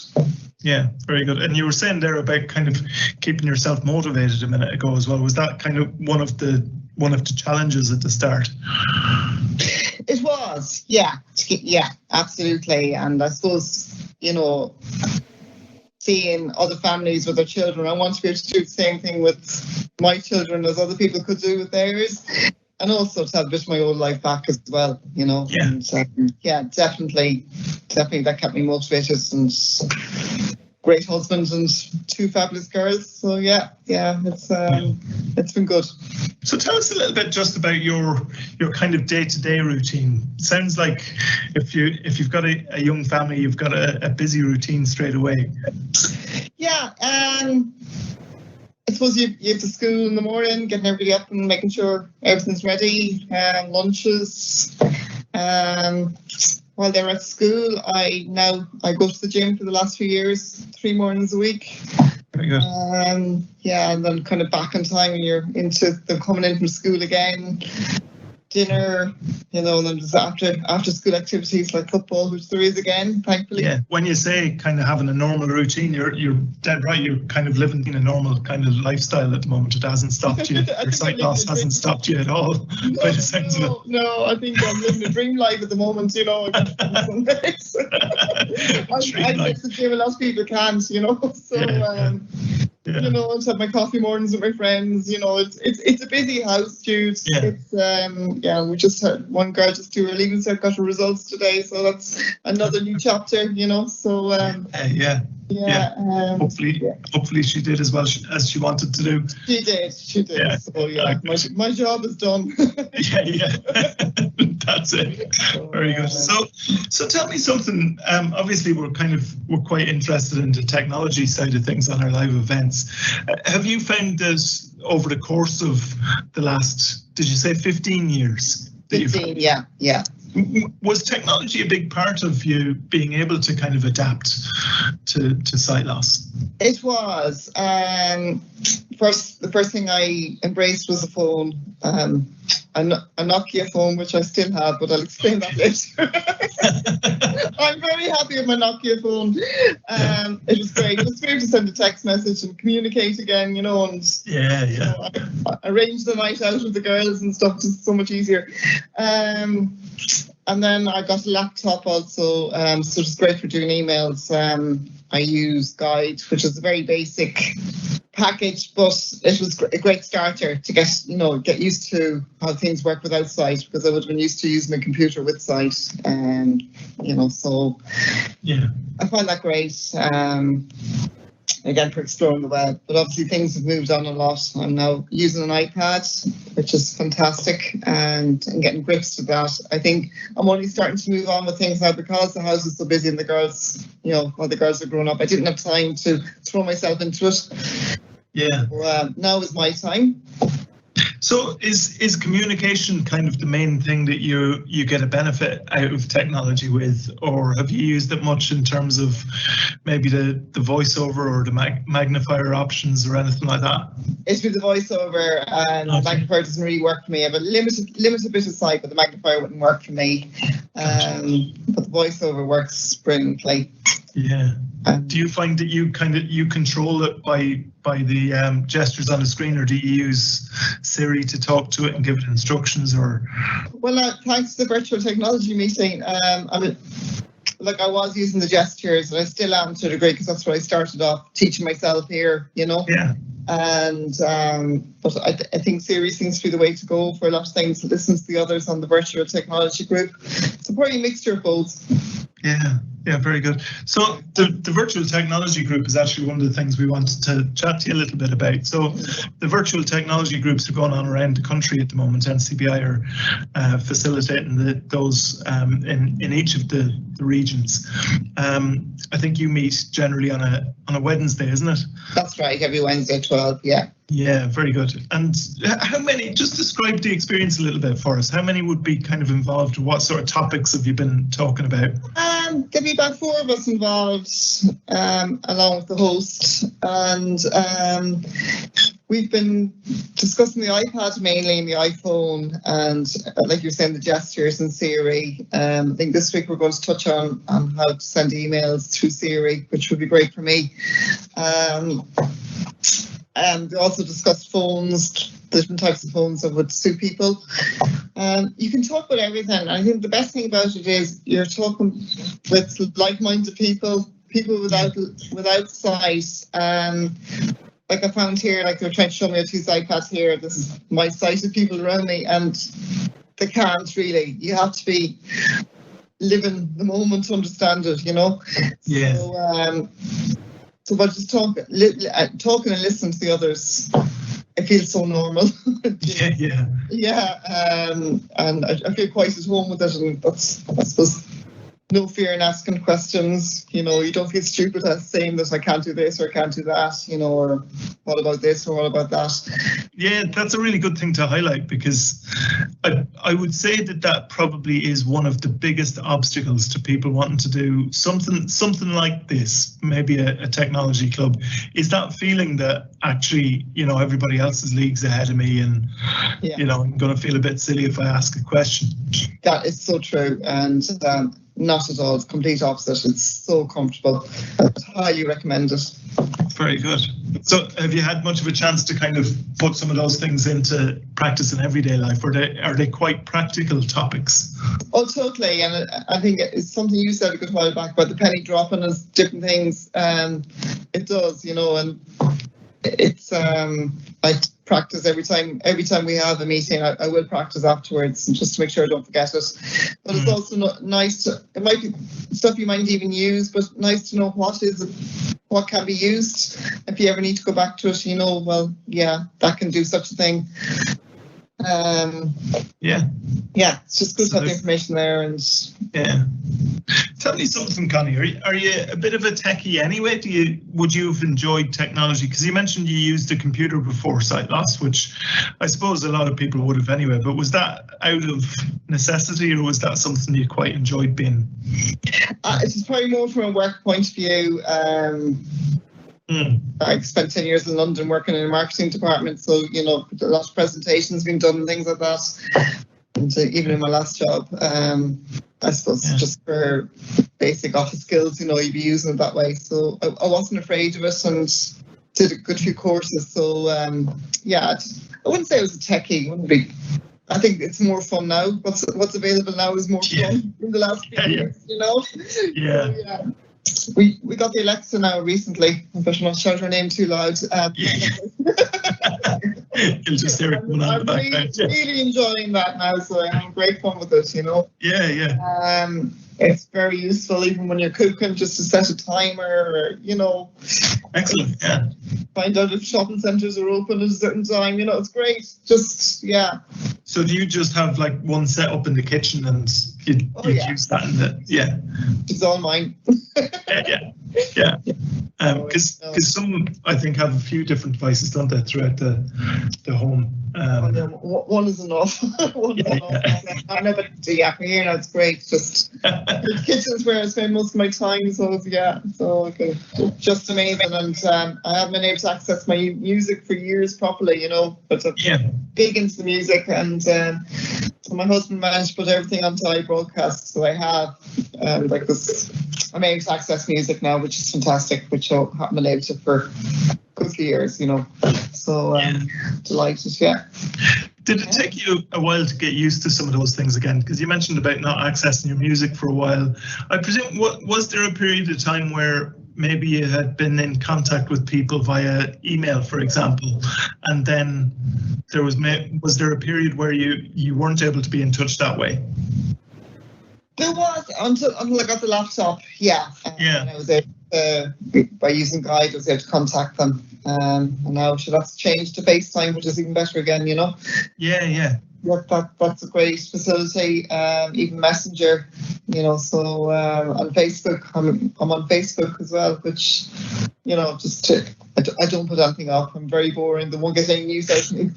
Yeah, very good. And you were saying there about kind of keeping yourself motivated a minute ago as well. Was that kind of one of the one of the challenges at the start. It was, yeah, absolutely. And I suppose, seeing other families with their children, I want to be able to do the same thing with my children as other people could do with theirs. And also to have a bit of my old life back as well, Yeah. And, definitely that kept me motivated, and great husband and 2 fabulous girls. So it's been good. So tell us a little bit just about your kind of day-to-day routine. Sounds like if you've got a young family, you've got a busy routine straight away. Yeah, I suppose you have to school in the morning, getting everybody up and making sure everything's ready, lunches. While they're at school, I go to the gym for the last few years, 3 mornings a week. Very good. And then kind of back in time when you're into them coming in from school again. Dinner, and then just after school activities like football, which there is again, thankfully. Yeah, when you say kind of having a normal routine, you're dead right. You're kind of living in a normal kind of lifestyle at the moment. It hasn't stopped you. Your sight loss hasn't stopped you at all. By the sounds of it. No, I think I'm living a dream life at the moment. I get to gym, a lot of people can't. So. To have my coffee mornings with my friends, it's a busy house, Jude. Yeah. It's we just had one girl just do her leaving cert, got her results today, so that's another new chapter, So hopefully she did as well as she wanted to do. She did. Yeah. So my job is done. yeah. That's it. Very good. So tell me something. Obviously, we're quite interested in the technology side of things on our live events. Have you found this over the course of the last, did you say 15 years? 15, yeah. Was technology a big part of you being able to kind of adapt to sight loss? It was. The first thing I embraced was a phone, a Nokia phone, which I still have, but I'll explain that later. I'm very happy with my Nokia phone. It was great. It was great to send a text message and communicate again, and I arranged the night out with the girls and stuff, just so much easier. And then I got a laptop also, so it's great for doing emails. I use Guide, which is a very basic package, but it was a great starter to get used to how things work without sight, because I would have been used to using a computer with sight, so I find that great. Again, for exploring the web, but obviously things have moved on a lot. I'm now using an iPad, which is fantastic, and getting grips to that. I think I'm only starting to move on with things now because the house is so busy and the girls, while the girls are growing up, I didn't have time to throw myself into it. Yeah. So, now is my time. So is communication kind of the main thing that you get a benefit out of technology with, or have you used it much in terms of maybe the voiceover or the magnifier options or anything like that? It's been the voiceover, and the magnifier doesn't really work for me. I have a limited bit of sight, but the magnifier wouldn't work for me. But the voiceover works brilliantly. Yeah. Do you find that you control it by the gestures on the screen, or do you use Siri to talk to it and give it instructions? Or well, thanks to the virtual technology meeting, I was using the gestures, and I still am to a degree, because that's what I started off teaching myself here. Yeah. And but I think Siri seems to be the way to go for a lot of things. Listen to the others on the virtual technology group. It's probably a mixture of both. Yeah, very good. So the virtual technology group is actually one of the things we wanted to chat to you a little bit about. So the virtual technology groups are going on around the country at the moment. NCBI are facilitating those in each of the regions. I think you meet generally on a Wednesday, isn't it? That's right, every Wednesday at 12, yeah. Yeah, very good. And how many, just describe the experience a little bit for us. How many would be kind of involved? What sort of topics have you been talking about? There'll be about 4 of us involved, along with the host. And we've been discussing the iPad mainly, and the iPhone, and like you're saying, the gestures and Siri. I think this week we're going to touch on how to send emails through Siri, which would be great for me. They also discussed phones, different types of phones that would suit people. You can talk about everything. I think the best thing about it is you're talking with like-minded people without sight. Like I found here, like they're trying to show me 2 iPads here. This is my sighted people around me, and they can't really. You have to be living the moment to understand it, Yeah. So by just talking and listening to the others, it feels so normal. Yeah. And I feel quite at home with it, and that's, I suppose, no fear in asking questions. You don't feel stupid at saying that I can't do this or I can't do that, or what about this or what about that. Yeah, that's a really good thing to highlight, because I would say that probably is one of the biggest obstacles to people wanting to do something like this, maybe a technology club, is that feeling that actually, everybody else is leagues ahead of me, and I'm going to feel a bit silly if I ask a question. That is so true, and not at all. It's complete opposite. It's so comfortable. I highly recommend it. Very good. So have you had much of a chance to kind of put some of those things into practice in everyday life, or are they quite practical topics? Oh, totally. And I think it's something you said a good while back about the penny dropping as different things. It does, and it's I practice every time we have a meeting. I will practice afterwards, just to make sure I don't forget it. But it's also nice it might be stuff you might even use, but nice to know what can be used. If you ever need to go back to it, well, yeah, that can do such a thing. Yeah, it's just good to have the information there. And yeah, tell me something, Connie. Are you a bit of a techie anyway? Would you have enjoyed technology? Because you mentioned you used a computer before sight loss, which I suppose a lot of people would have anyway. But was that out of necessity, or was that something you quite enjoyed being? It's probably more from a work point of view. I spent 10 years in London working in a marketing department, so a lot of presentations being done and things like that. And even in my last job, I suppose just for basic office skills, you'd be using it that way. So I wasn't afraid of it, and did a good few courses. So I wouldn't say I was a techie. Wouldn't be. I think it's more fun now. What's available now is more fun in the last few years. Yeah. So, yeah. We got the Alexa now recently. I better not shout her name too loud. You'll just hear it coming on the background. I'm really enjoying that now, so I have great fun with it, Yeah. It's very useful even when you're cooking, just to set a timer, or, Excellent, yeah. Find out if shopping centres are open at a certain time, it's great. Just, yeah. So do you just have like one set up in the kitchen and you use that in It's all mine. Yeah. Because some, I think, have a few different devices, don't they, throughout the home. One is enough. I know, but for here now it's great. Just the kitchen's where I spend most of my time, so okay, just amazing. And I haven't been able to access my music for years properly, but I'm big into the music, and so my husband managed to put everything onto iBroadcast, so I have like this. I'm able to access music now, which is fantastic, which I haven't been able to for a good few years, So delighted, Did it take you a while to get used to some of those things again? Because you mentioned about not accessing your music for a while. I presume, was there a period of time where maybe you had been in contact with people via email, for example, and then was there a period where you weren't able to be in touch that way? There was until I got the laptop. And I was able to, by using Guide, I was able to contact them. And now that's changed to FaceTime, which is even better again. Yeah. That's a great facility. Even Messenger, So on Facebook, I'm on Facebook as well, which I don't put anything up. I'm very boring. They won't get any news out of me.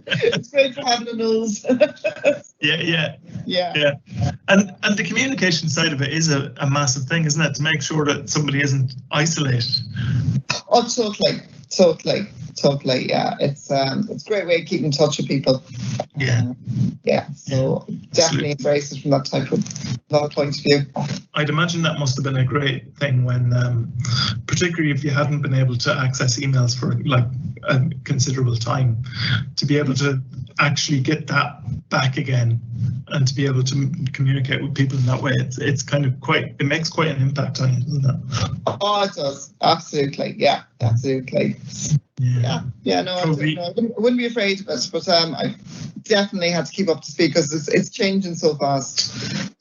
It's great for having a nose. Yeah. And the communication side of it is a massive thing, isn't it? To make sure that somebody isn't isolated. Oh, totally. Totally, yeah. It's a great way of keeping in touch with people. So definitely embrace it from that type of point of view. I'd imagine that must have been a great thing when, particularly if you hadn't been able to access emails for like a considerable time, to be able to actually get that back again and to be able to communicate with people in that way. It's kind of it makes quite an impact on you, doesn't it? Oh, it does. Absolutely. Yeah, absolutely. No, I wouldn't be afraid of it, but I definitely had to keep up to speed because it's changing so fast.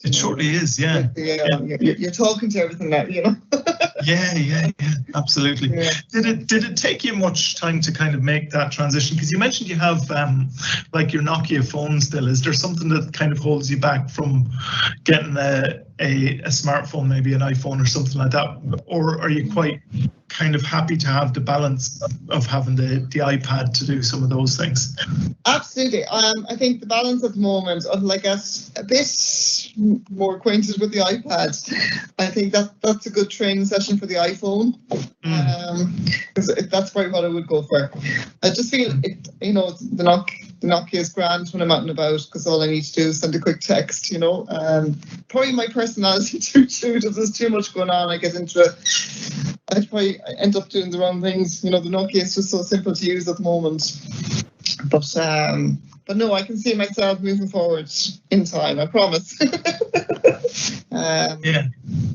It surely is, yeah. You're talking to everything now, Yeah, absolutely. Yeah. Did it take you much time to kind of make that transition? Because you mentioned you have like your Nokia phone still. Is there something that kind of holds you back from getting a smartphone, maybe an iPhone or something like that? Or are you quite kind of happy to have the balance of having the iPad to do some of those things? Absolutely. I think the balance at the moment of like us a bit more acquainted with the iPad. I think that's a good training session for the iPhone. Because that's probably what I would go for. I just feel the Nokia is grand when I'm out and about because all I need to do is send a quick text. Probably my personality too. If there's too much going on, I get into it. I'd probably end up doing the wrong things. The Nokia is just so simple to use at the moment. But no, I can see myself moving forward in time, I promise.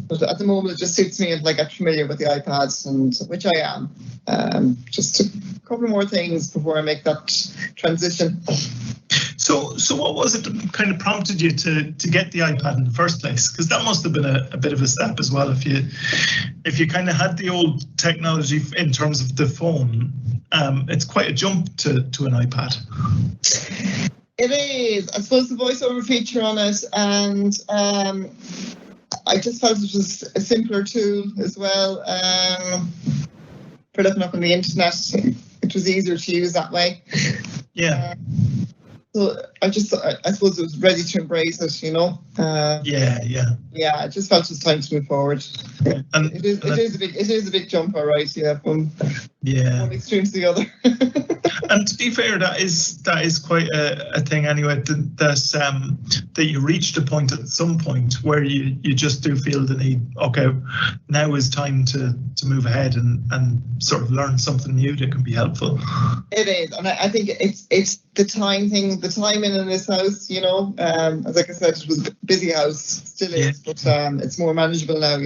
But at the moment, it just suits me if I get familiar with the iPads, and which I am. Just a couple more things before I make that transition. So what was it that kind of prompted you to get the iPad in the first place? Because that must have been a bit of a step as well. If you kind of had the old technology in terms of the phone, it's quite a jump to an iPad. It is. I suppose the voiceover feature on it, and I just felt it was a simpler tool as well for looking up on the internet. It was easier to use that way. Yeah. So I suppose it was ready to embrace it, Yeah. Yeah, I just felt it was time to move forward. And it is a big jump, all right. Yeah, from one extreme to the other. And to be fair, that is quite a thing anyway. That you reached a point at some point where you just do feel the need. Okay, now is time to move ahead and sort of learn something new that can be helpful. It is, and I think it's the time thing. The time in this house, as like I said, it was a busy house, still is, but it's more manageable now,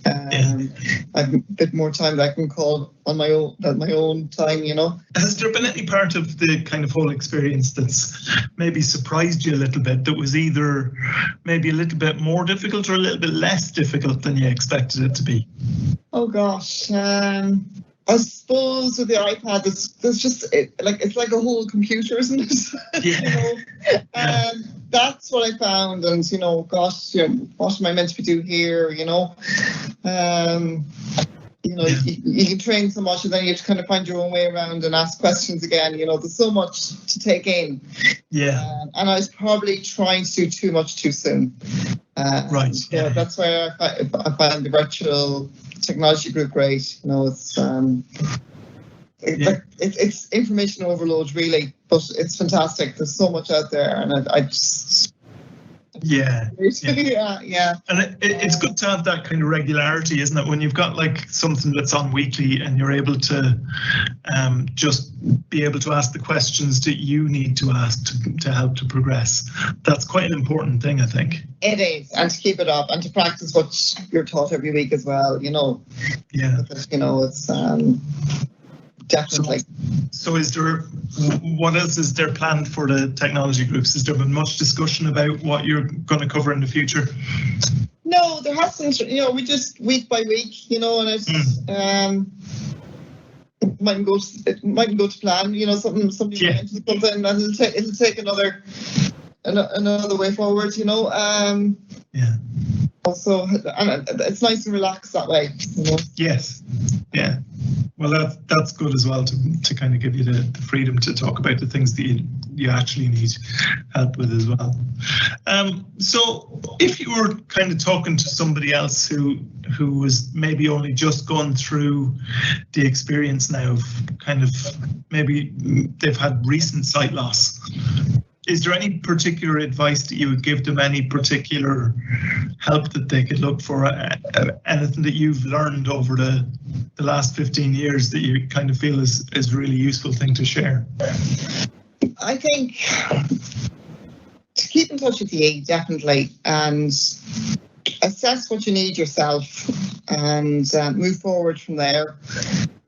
I have a bit more time that I can call on my own time, Has there been any part of the kind of whole experience that's maybe surprised you a little bit, that was either maybe a little bit more difficult or a little bit less difficult than you expected it to be? Oh gosh, I suppose with the iPad, there's just it's like a whole computer, isn't it? Yeah. That's what I found, and gosh, what am I meant to be doing here? You can train so much, and then you have to kind of find your own way around and ask questions again. There's so much to take in. Yeah. And I was probably trying to do too much too soon. Right. So that's why I find the virtual technology group great. It's information overload really, but it's fantastic. There's so much out there, and I just. Yeah. Yeah. And it's good to have that kind of regularity, isn't it? When you've got like something that's on weekly and you're able to just be able to ask the questions that you need to ask to help to progress. That's quite an important thing, I think. It is, and to keep it up and to practice what you're taught every week as well, Yeah. It's definitely. So what else is there planned for the technology groups? Has there been much discussion about what you're going to cover in the future? No, there hasn't. We just week by week, and it's it mightn't go to plan. Somebody mentions something, and it'll take another way forward. Yeah. Also, and it's nice and relaxed that way. Yes. Yeah. Well, that's good as well to kind of give you the freedom to talk about the things that you actually need help with as well. So if you were kind of talking to somebody else who was maybe only just gone through the experience now of kind of maybe they've had recent sight loss, is there any particular advice that you would give them, any particular help that they could look for, anything that you've learned over the last 15 years that you kind of feel is a really useful thing to share? I think to keep in touch with you, definitely, and assess what you need yourself and move forward from there.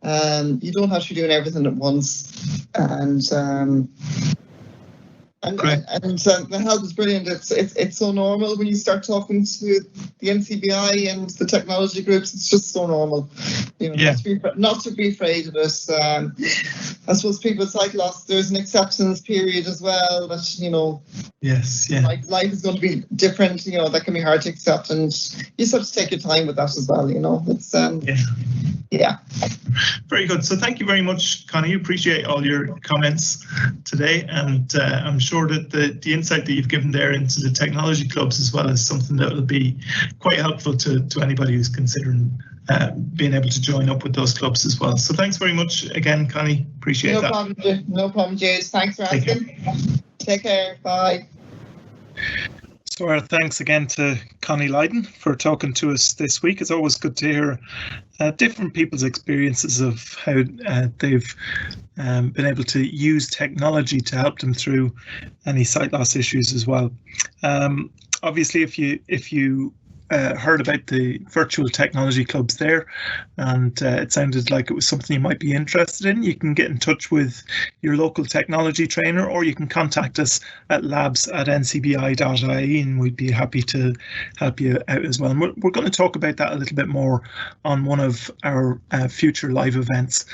You don't have to be doing everything at once, and the help is brilliant. It's so normal when you start talking to the NCBI and the technology groups. It's just so normal, not to be afraid of it. I suppose people with sight loss, there's an acceptance period as well. That yes, yeah, like life is going to be different. That can be hard to accept, and you just have to take your time with that as well. It's yeah. Very good. So thank you very much, Connie. Appreciate all your comments today, and I'm sure that the insight that you've given there into the technology clubs as well is something that will be quite helpful to anybody who's considering being able to join up with those clubs as well. So thanks very much again, Connie. Appreciate that. No problem, James. Thanks for asking. Take care. Bye. So our thanks again to Connie Lydon for talking to us this week. It's always good to hear different people's experiences of how they've been able to use technology to help them through any sight loss issues as well. Obviously, if you heard about the virtual technology clubs there, and it sounded like it was something you might be interested in, you can get in touch with your local technology trainer, or you can contact us at labs@ncbi.ie, and we'd be happy to help you out as well. And we're going to talk about that a little bit more on one of our future live events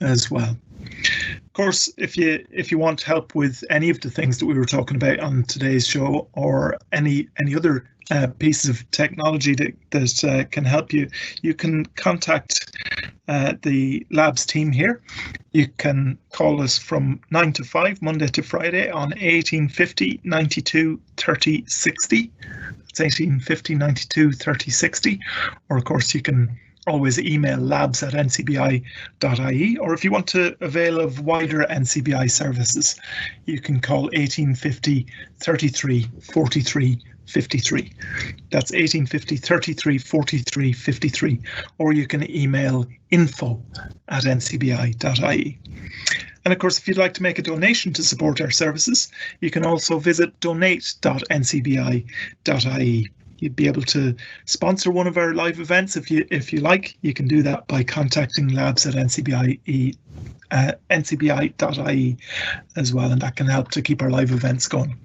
as well. Of course, if you want help with any of the things that we were talking about on today's show, or any other pieces of technology that can help you, you can contact the Labs team here. You can call us from 9 to 5, Monday to Friday, on 1850 92 30 60. That's 1850 92 30 60. Or of course, you can always email labs@ncbi.ie, or if you want to avail of wider NCBI services, you can call 1850 33 43 53. That's 1850 33 43 53, or you can email info@ncbi.ie. And of course, if you'd like to make a donation to support our services, you can also visit donate.ncbi.ie. You'd be able to sponsor one of our live events if you like. You can do that by contacting labs@ncbi.ie as well, and that can help to keep our live events going.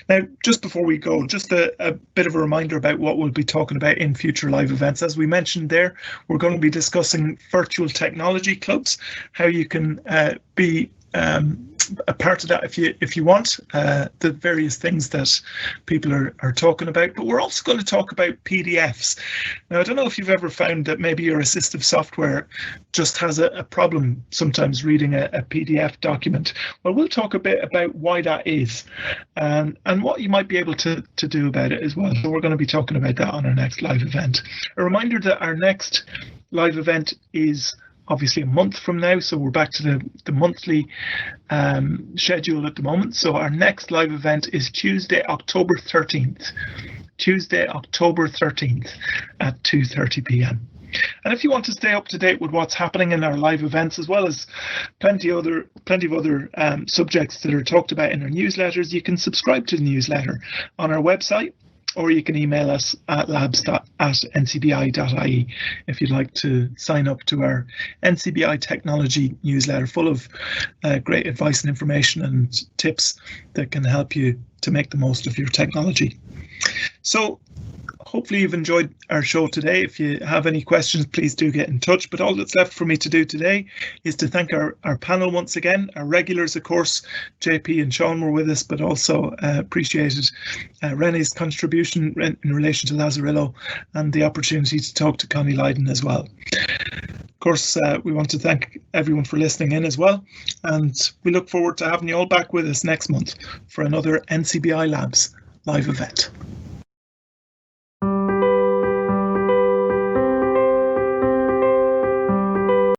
Now, just before we go, just a bit of a reminder about what we'll be talking about in future live events. As we mentioned there, we're going to be discussing virtual technology clubs, how you can be a part of that if you want, the various things that people are talking about. But we're also going to talk about PDFs. Now, I don't know if you've ever found that maybe your assistive software just has a problem sometimes reading a PDF document. Well, we'll talk a bit about why that is, and what you might be able to do about it as well. So we're going to be talking about that on our next live event. A reminder that our next live event is obviously a month from now, so we're back to the monthly schedule at the moment. So our next live event is Tuesday, October 13th. Tuesday, October 13th at 2:30 p.m. And if you want to stay up to date with what's happening in our live events, as well as plenty of other subjects that are talked about in our newsletters, you can subscribe to the newsletter on our website, or you can email us at labs@ncbi.ie if you'd like to sign up to our NCBI technology newsletter, full of great advice and information and tips that can help you to make the most of your technology. So hopefully you've enjoyed our show today. If you have any questions, please do get in touch. But all that's left for me to do today is to thank our panel once again. Our regulars, of course, JP and Sean were with us, but also appreciated Rene's contribution in relation to Lazarillo and the opportunity to talk to Connie Lydon as well. Of course, we want to thank everyone for listening in as well, and we look forward to having you all back with us next month for another NCBI Labs live event.